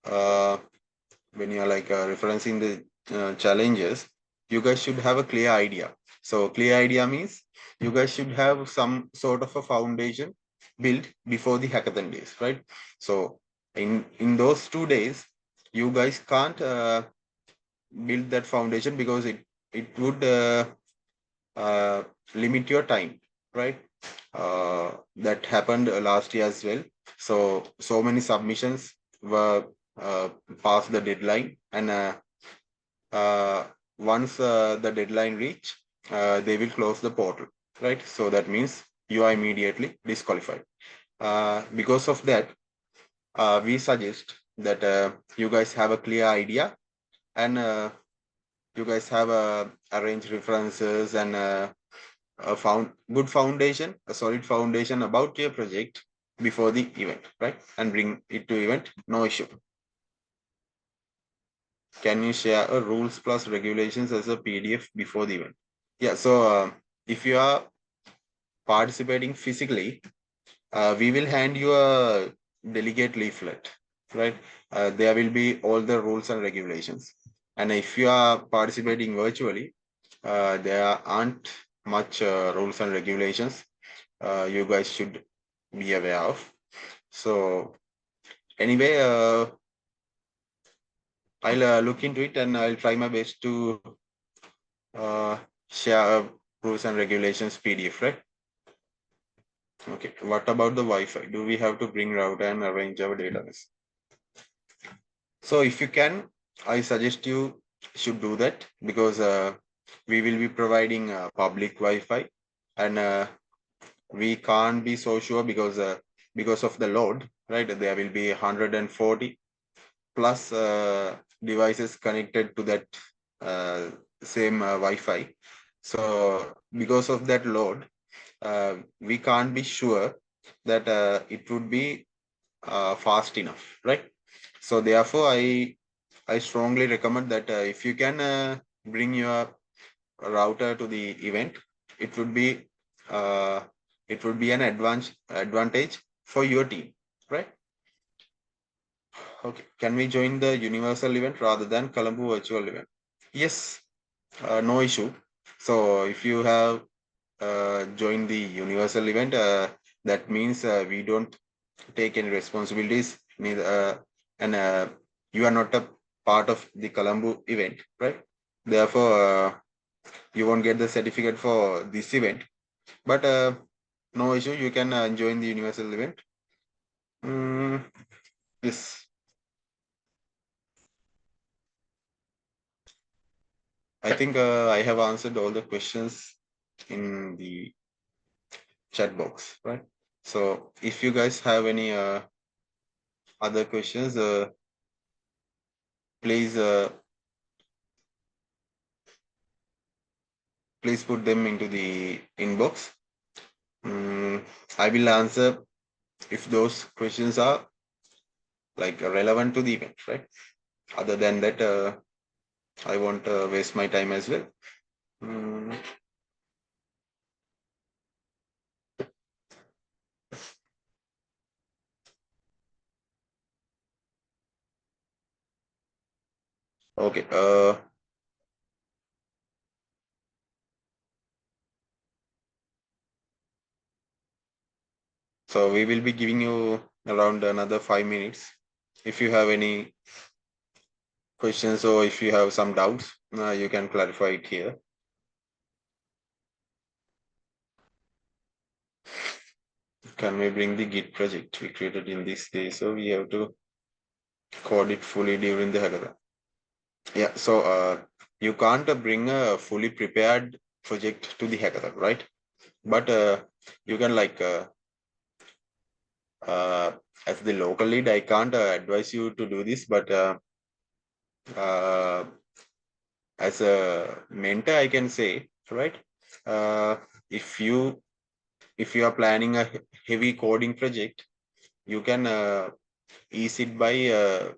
like referencing the challenges, you guys should have a clear idea. So clear idea means you guys should have some sort of a foundation built before the hackathon days, right? So in those 2 days, you guys can't build that foundation because it would limit your time, right? That happened last year as well. So many submissions were past the deadline, and once the deadline reach, they will close the portal, right? So that means you are immediately disqualified. Because of that, we suggest that you guys have a clear idea, and you guys have arranged references and a good foundation, a solid foundation about your project before the event, right? And bring it to event, no issue. Can you share a rules plus regulations as a PDF before the event? Yeah, so if you are participating physically, we will hand you a delegate leaflet, right? There will be all the rules and regulations. And if you are participating virtually, there aren't much rules and regulations you guys should be aware of. So anyway, I'll look into it and I'll try my best to share a rules and regulations PDF, right? Okay, what about the Wi-Fi? Do we have to bring router and arrange our database? So if you can, I suggest you should do that, because we will be providing public Wi-Fi, and we can't be so sure because of the load, right? There will be 140 plus devices connected to that same Wi-Fi. So because of that load, we can't be sure that it would be fast enough, right? So therefore, I strongly recommend that if you can bring your router to the event, it would be an advantage for your team, right? Okay, can we join the universal event rather than Colombo virtual event? Yes, no issue. So if you have joined the universal event, that means we don't take any responsibilities, neither, and you are not a part of the Colombo event, right? Therefore, you won't get the certificate for this event, but no issue, you can join the universal event. Yes, I think I have answered all the questions in the chat box, right? So if you guys have any other questions, please put them into the inbox. I will answer if those questions are like relevant to the event, right? Other than that, I won't waste my time as well. Okay. So we will be giving you around another 5 minutes. If you have any questions or if you have some doubts, you can clarify it here. Can we bring the Git project we created in this day? So we have to code it fully during the hackathon. Yeah, so you can't bring a fully prepared project to the hackathon, right? But you can as the local lead, I can't advise you to do this, but as a mentor, I can say, right? Uh, if you are planning a heavy coding project, you can ease it by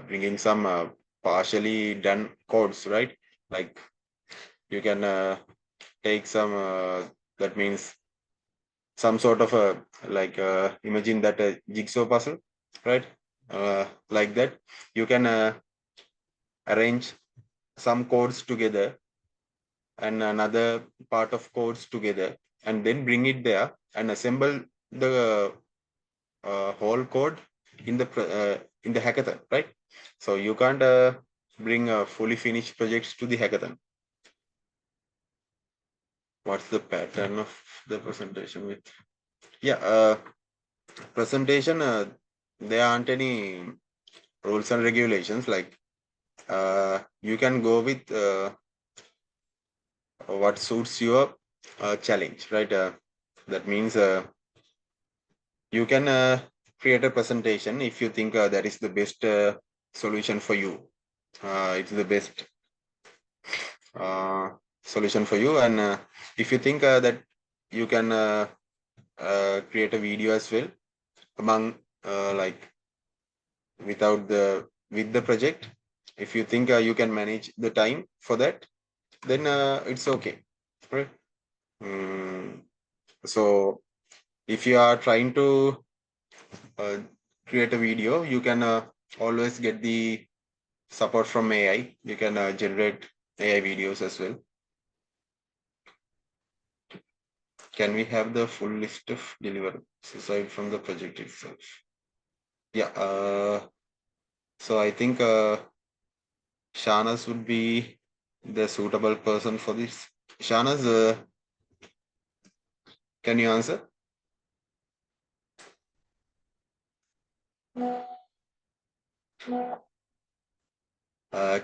bringing some partially done codes, right? Like you can take some that means some sort of a imagine that a jigsaw puzzle, right? Like that, you can arrange some codes together and another part of codes together, and then bring it there and assemble the whole code in the hackathon, right? So you can't bring fully finished projects to the hackathon. What's the pattern of the presentation with? Yeah, presentation. There aren't any rules and regulations. Like you can go with what suits your challenge, right? That means you can create a presentation if you think that is the best solution for you. It's the best solution for you, and if you think that you can create a video as well among with the project, if you think you can manage the time for that, then it's okay, right? So if you are trying to create a video, you can always get the support from AI. You can generate AI videos as well. Can we have the full list of deliverables aside from the project itself? Yeah. So I think Shanaz would be the suitable person for this. Shanaz, can you answer?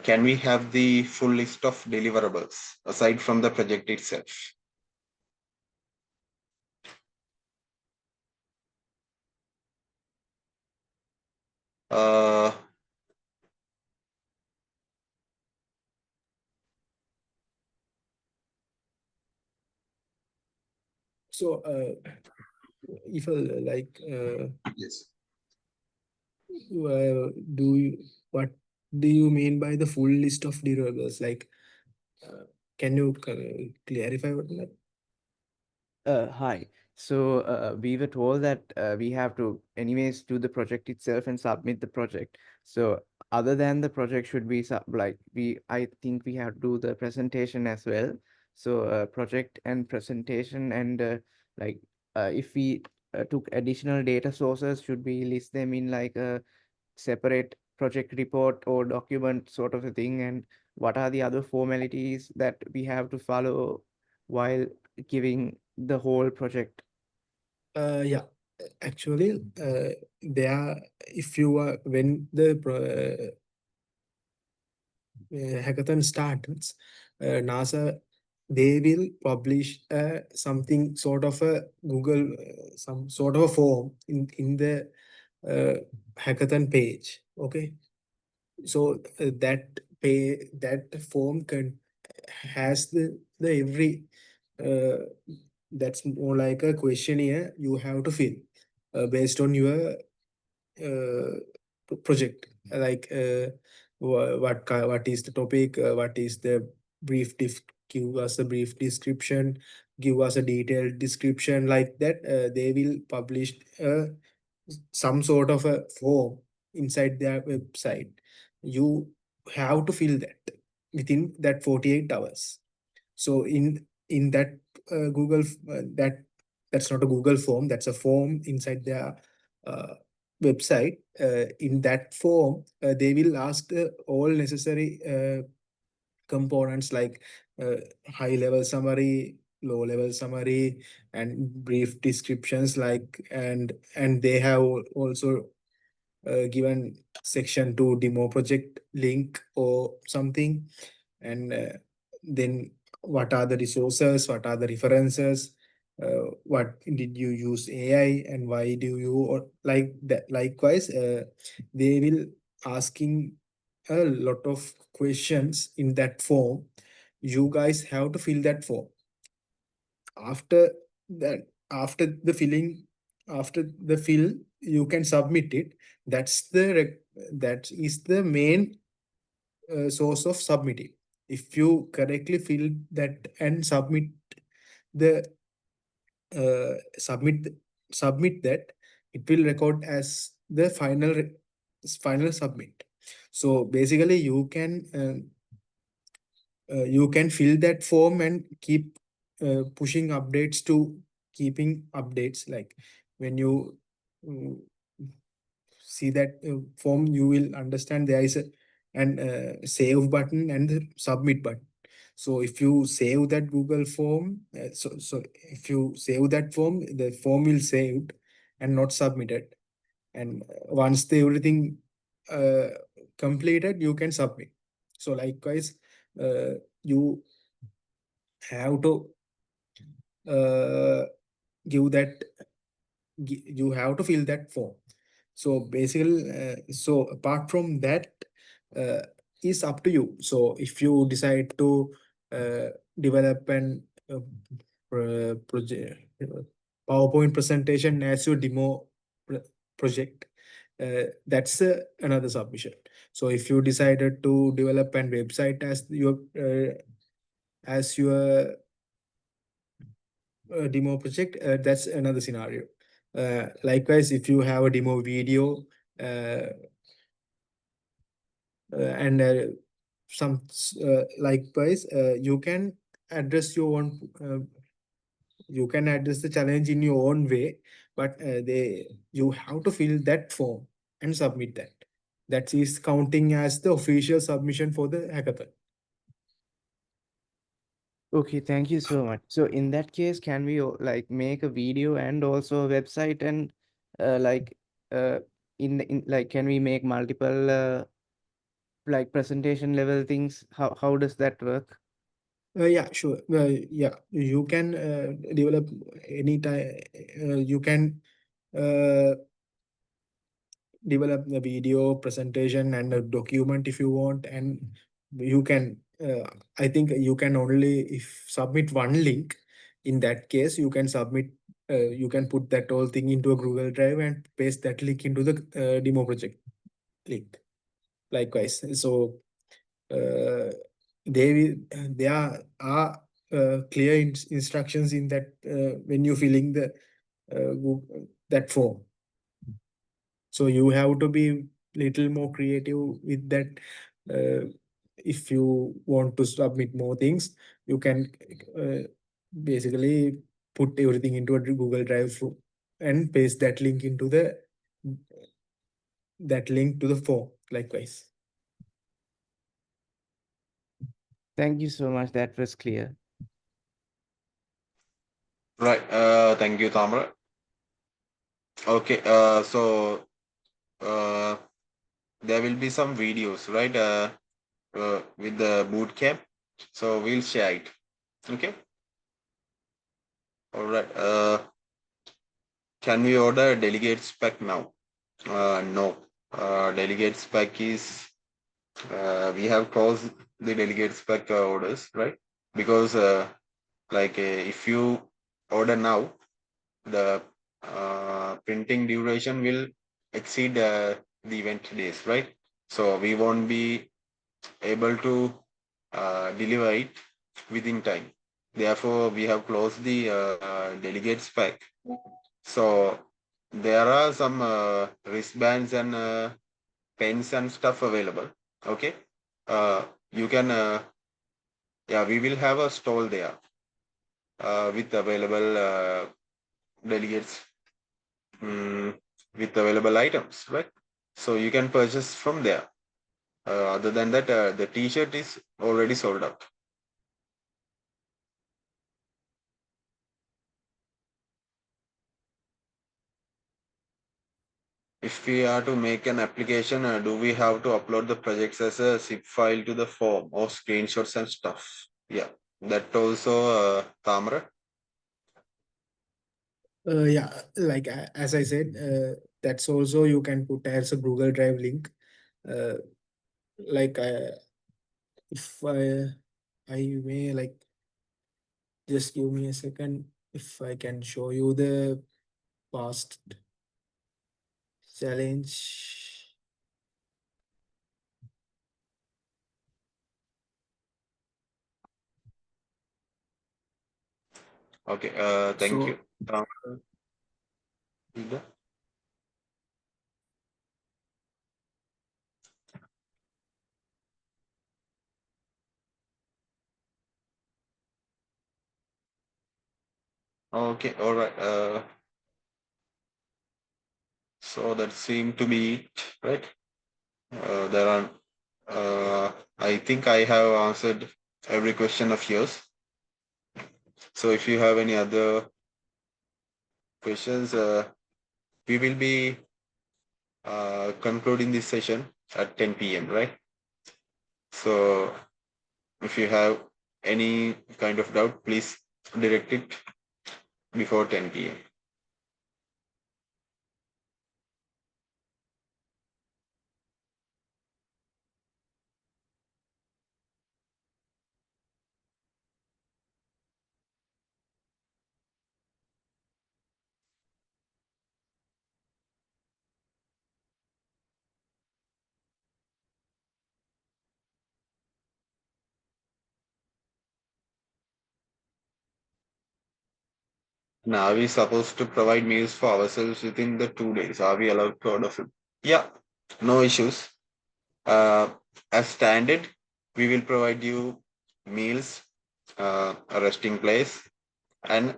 Can we have the full list of deliverables aside from the project itself? Uh, So, if yes. What do you mean by the full list of deliverables? Can you clarify what that? Hi. So we were told that we have to anyways do the project itself and submit the project. So other than the project should be I think we have to do the presentation as well. So project and presentation and if we took additional data sources, should we list them in like a separate project report or document sort of a thing? And what are the other formalities that we have to follow while giving the whole project? Yeah, actually, there, if you are, when the hackathon starts, NASA, they will publish something sort of a Google, some sort of a form in the hackathon page. Okay, so that form has the every that's more like a questionnaire you have to fill based on your project, what is the topic, what is the give us a brief description, give us a detailed description, like that. They will publish some sort of a form inside their website. you have to fill that within that 48 hours. So in that that's not a Google form, that's a form inside their website. In that form, they will ask all necessary components like high level summary, low level summary, and brief descriptions, like and they have also given section to demo project link or something. And then what are the resources, what are the references, what did you use AI, and why do you, or like that. Likewise, they will asking a lot of questions in that form. You guys have to fill that form. After that, after the fill, you can submit it. That is the main source of submitting. If you correctly fill that and the submit that, it will record as the final submit. So basically you can fill that form and keep pushing updates to keeping updates. Like when you uh, see that form, you will understand there is a and save button and the submit button. So if you save that Google form, so if you save that form, the form will saved and not submitted. And once everything uh, completed, you can submit. So likewise, you have to uh, give that you have to fill that form. So basically, so apart from that, uh, is up to you. So if you decide to develop an project PowerPoint presentation as your demo project, that's another submission. So if you decided to develop an website as your demo project, that's another scenario. Likewise, if you have a demo video uh, and likewise, you can address your own you can address the challenge in your own way, but you have to fill that form and submit that. That is counting as the official submission for the hackathon. Okay, thank you so much. So in that case, can we like make a video and also a website, and like uh in like can we make multiple like presentation level things? How does that work? Yeah, sure. Yeah, you can develop any time. You can uh, develop the video presentation and a document if you want, and you can. I think you can only if submit one link. In that case, you can submit. You can put that whole thing into a Google Drive and paste that link into the demo project link. Likewise, so uh, there are clear instructions in that when you filling the that form. So you have to be little more creative with that. If you want to submit more things, you can basically put everything into a Google Drive and paste that link into that link to the form. Likewise. Thank you so much. That was clear. Right. Thank you, Thamara. Okay. So there will be some videos, right? With the boot camp. So we'll share it. Okay. All right. Can we order a delegate spec now? No. Delegate spec is we have closed the delegate spec orders, right? Because if you order now, the printing duration will exceed the event days, right? So we won't be able to deliver it within time. Therefore, we have closed the delegate spec. So there are some wristbands and pens and stuff available. Okay. You can, yeah, we will have a stall there with available delegates, with available items, right? So you can purchase from there. Other than that, the t-shirt is already sold out. If we are to make an application, do we have to upload the projects as a zip file to the form or screenshots and stuff? Yeah, that also, Thamara. Yeah, like as I said, that's also you can put as a Google Drive link. Uh, like if I may like just give me a second if I can show you the past challenge. Okay, thank you. So Thamara. Ida? Okay, all right. So that seemed to be it, right? There are, I think I have answered every question of yours. So if you have any other questions, we will be concluding this session at 10 p.m., right? So if you have any kind of doubt, please direct it before 10 p.m. Now, are we supposed to provide meals for ourselves within the 2 days? Are we allowed to order food? Yeah, no issues. As standard, we will provide you meals, a resting place, and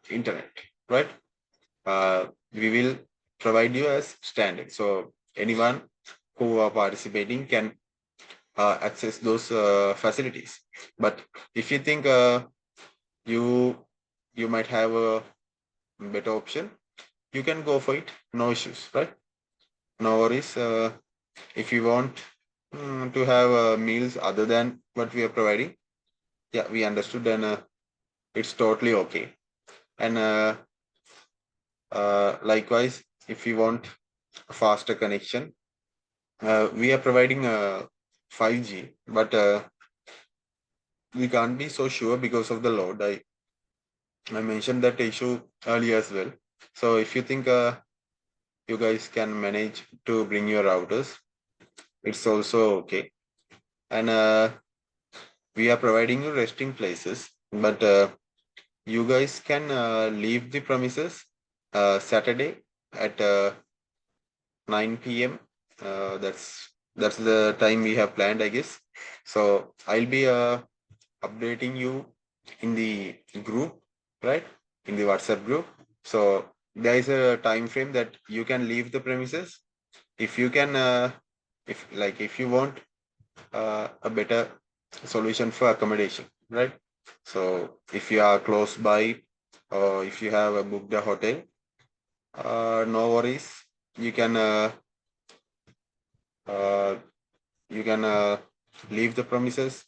internet, right? We will provide you as standard. So anyone who are participating can access those facilities. But if you think you you might have a better option, you can go for it. No issues, right? No worries. If you want to have meals other than what we are providing, yeah, we understood, and it's totally okay. And likewise, if you want a faster connection, we are providing 5G, but we can't be so sure because of the load. I mentioned that issue earlier as well. So if you think you guys can manage to bring your routers, it's also okay. And we are providing you resting places, but you guys can leave the premises Saturday at 9 p.m. That's the time we have planned, I guess. So I'll be updating you in the group, right? In the WhatsApp group. So there is a time frame that you can leave the premises. If you can, if you want a better solution for accommodation, right? So if you are close by, or if you have booked a hotel, no worries. You can uh, leave the premises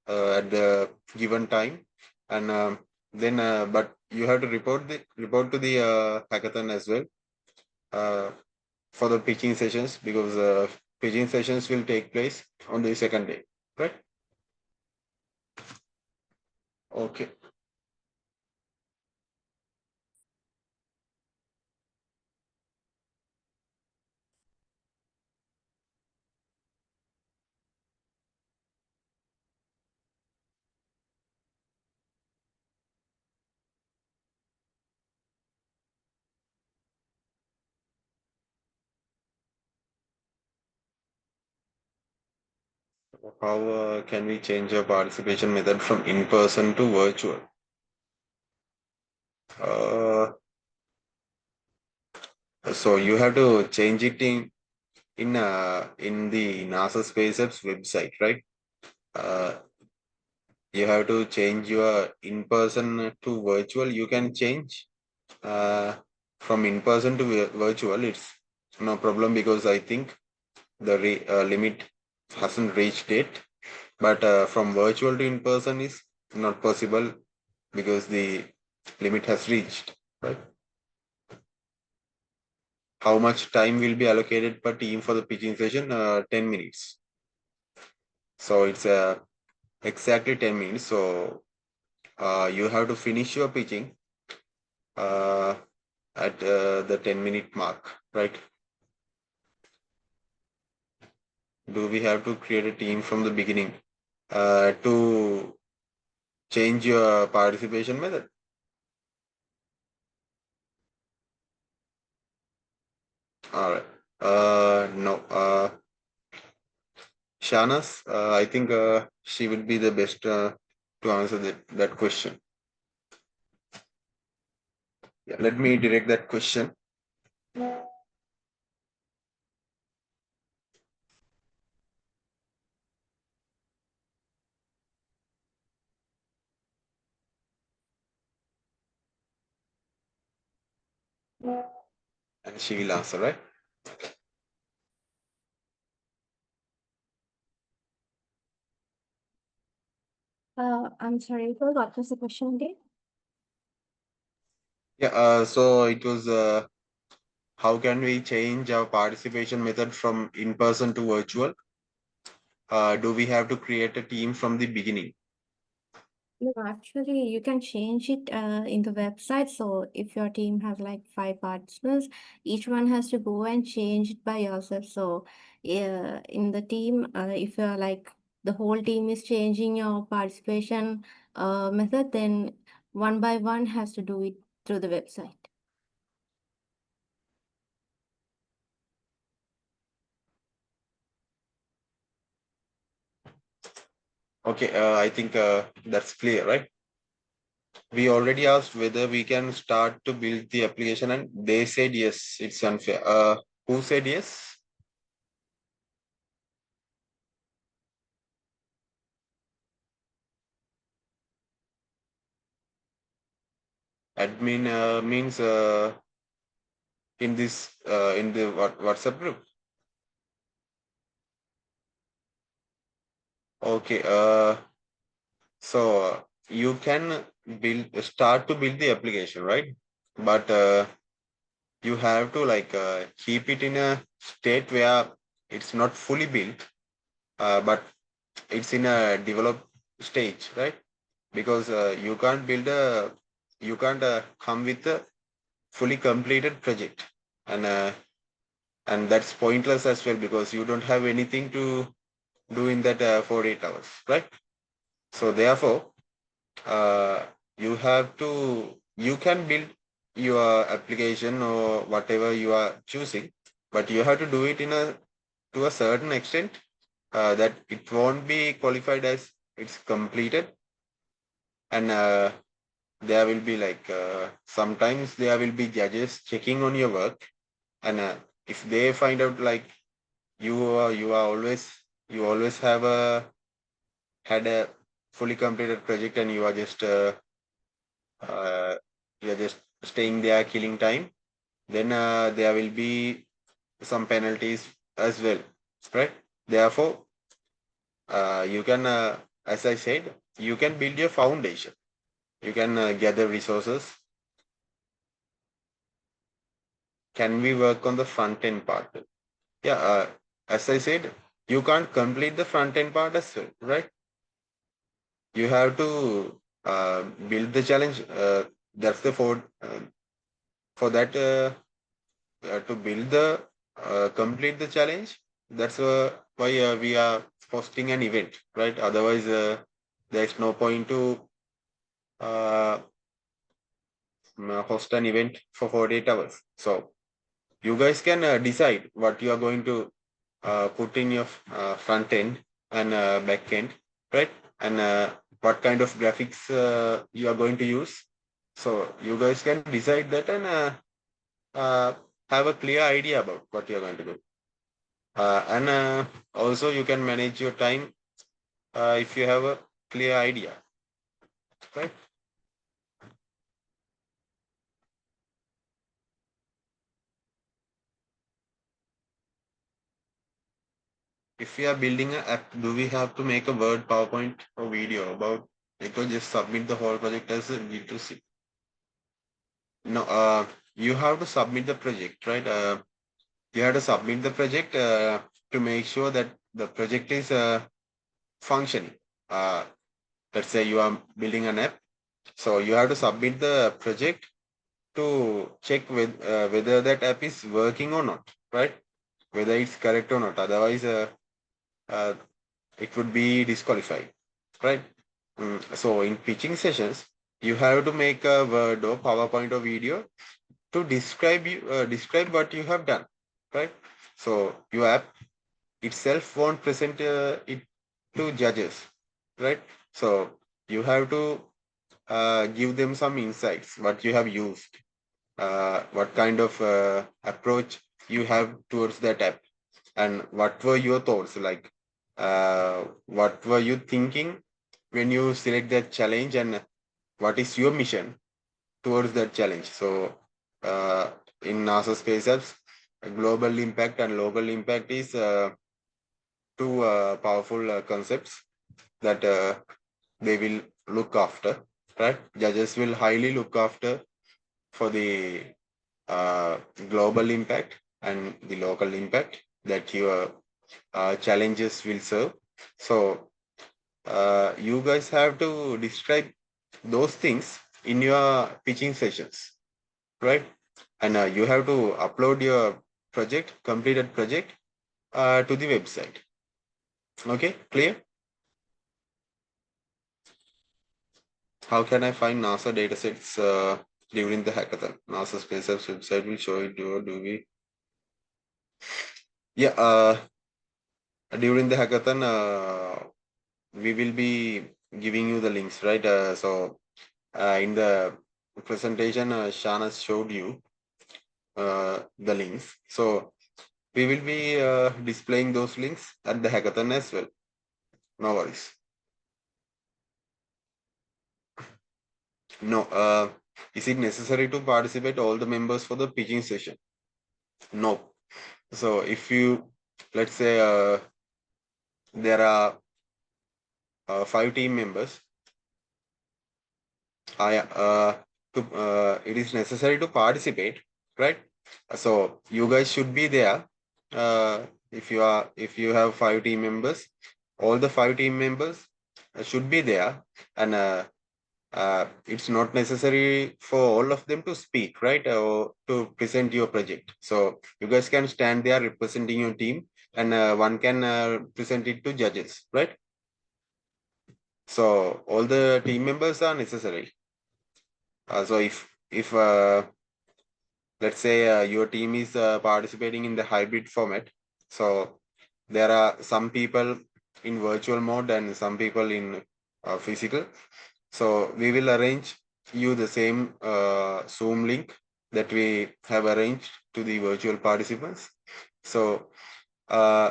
at the given time, and then but you have to report to the hackathon as well for the pitching sessions, because pitching sessions will take place on the second day, right? Okay. How can we change our participation method from in-person to virtual? So you have to change it in the NASA Space Apps website, right? You have to change your in-person to virtual. You can change from in-person to virtual. It's no problem because I think the limit hasn't reached it. But from virtual to in-person is not possible because the limit has reached, right? How much time will be allocated per team for the pitching session? 10 minutes. So it's exactly 10 minutes. So you have to finish your pitching at the 10-minute mark, right? Do we have to create a team from the beginning to change your participation method? All right. No. Shanaz, I think she would be the best to answer that question. Yeah, let me direct that question. And she will answer, right? I'm sorry, what was the question again? Yeah, so it was how can we change our participation method from in-person to virtual? Do we have to create a team from the beginning? No, actually, you can change it in the website. So if your team has like 5 participants, each one has to go and change it by yourself. So in the team, if you're like the whole team is changing your participation method, then one by one has to do it through the website. Okay, I think that's clear, right? We already asked whether we can start to build the application and they said yes, it's unfair. Who said yes? Admin means in this in the WhatsApp group. Okay, so you can start to build the application, right? But you have to like keep it in a state where it's not fully built, but it's in a develop stage, right? Because you can't come with a fully completed project, and that's pointless as well because you don't have anything to do in that 48 hours, right? So therefore, uh, you can build your application or whatever you are choosing, but you have to do it to a certain extent that it won't be qualified as it's completed, and there will be like sometimes there will be judges checking on your work, and if they find out like you always have had a fully completed project and uh, you are just staying there killing time, then there will be some penalties as well, right? Therefore, you can, as I said, you can build your foundation. You can gather resources. Can we work on the front end part? Yeah, as I said, you can't complete the front end part as well, right? You have to build the challenge. That's the for that to build the complete the challenge. That's why we are hosting an event, right? Otherwise, there's no point to uh, host an event for 48 hours. So you guys can decide what you are going to put in your front end, and backend, right? And what kind of graphics you are going to use. So you guys can decide that and have a clear idea about what you are going to do. And also you can manage your time if you have a clear idea, right? If we are building an app, do we have to make a Word, PowerPoint, or video about it, or just submit the whole project as a G2C? No, you have to submit the project, right? You have to submit the project to make sure that the project is functioning. Let's say you are building an app, so you have to submit the project to check whether that app is working or not, right? Whether it's correct or not. Otherwise, uh, it would be disqualified, right? So in pitching sessions, you have to make a Word or PowerPoint or video to describe what you have done, right? So your app itself won't present it to judges, right? So you have to give them some insights, what you have used, what kind of approach you have towards that app, and what were your thoughts, like what were you thinking when you select that challenge, and what is your mission towards that challenge. So in NASA Space Apps, global impact and local impact is two powerful concepts that they will look after, right? Judges will highly look after for the global impact and the local impact that your challenges will serve. So you guys have to describe those things in your pitching sessions, right? And you have to upload your completed project to the website. Okay, clear? How can I find NASA datasets during the hackathon? NASA Space Apps website will show it, or do we? Yeah, during the hackathon, we will be giving you the links, right? So in the presentation, Shanaz showed you the links. So we will be displaying those links at the hackathon as well. No worries. No, is it necessary to participate all the members for the pitching session? No. So if you, let's say there are 5 team members, it is necessary to participate, right? So you guys should be there. If you have 5 team members, all the 5 team members should be there, and it's not necessary for all of them to speak, right, or to present your project. So you guys can stand there representing your team, and one can present it to judges, right? So all the team members are necessary. So if let's say your team is participating in the hybrid format, so there are some people in virtual mode and some people in physical. So we will arrange you the same Zoom link that we have arranged to the virtual participants. So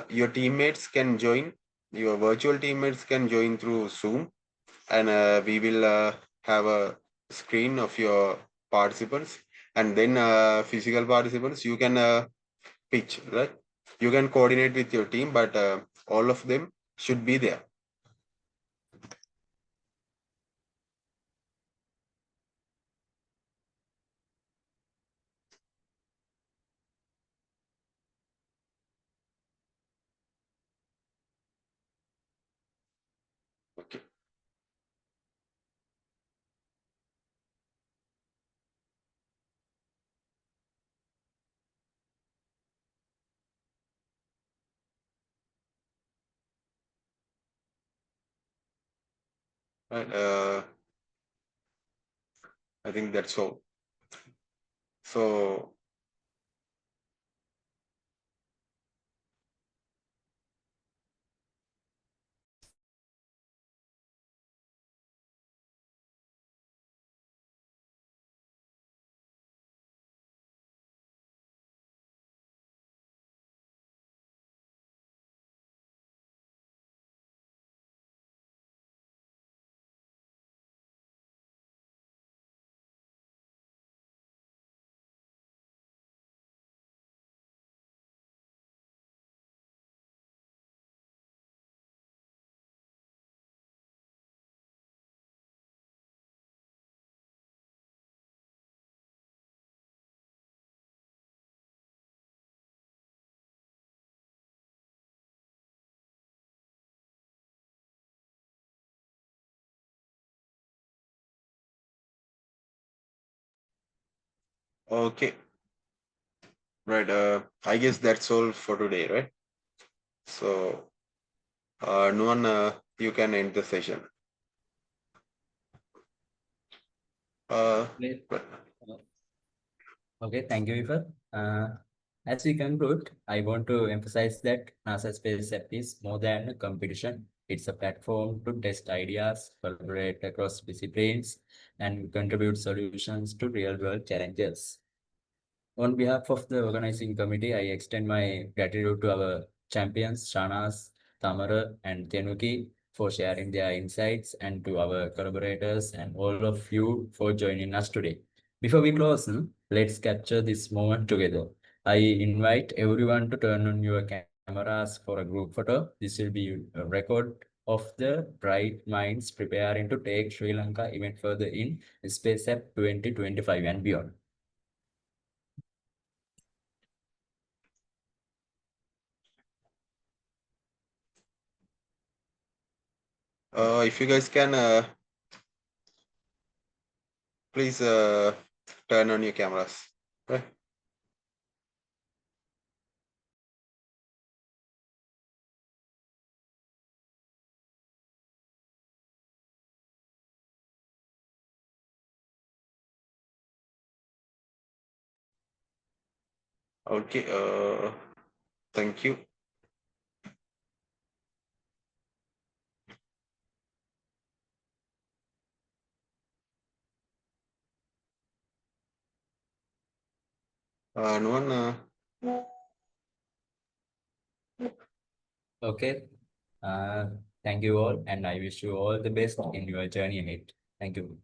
your teammates can join, your virtual teammates can join through Zoom, and we will have a screen of your participants, and then physical participants you can pitch, right? You can coordinate with your team, but all of them should be there. Okay. Right. I think that's all. So Okay. Right. I guess that's all for today, right? So, Nuan, you can end the session. Great. Right. Okay, thank you, Ifa. As we conclude, I want to emphasize that NASA Space App is more than a competition. It's a platform to test ideas, collaborate across disciplines, and contribute solutions to real-world challenges. On behalf of the organizing committee, I extend my gratitude to our champions, Shanaz, Thamara, and Thenuki, for sharing their insights, and to our collaborators and all of you for joining us today. Before we close, let's capture this moment together. I invite everyone to turn on your cameras for a group photo. This will be a record of the bright minds preparing to take Sri Lanka even further in Space App 2025 and beyond. If you guys can, please turn on your cameras. Right. Okay. Thank you. Nuan, Okay. Thank you all, and I wish you all the best in your journey ahead. Thank you.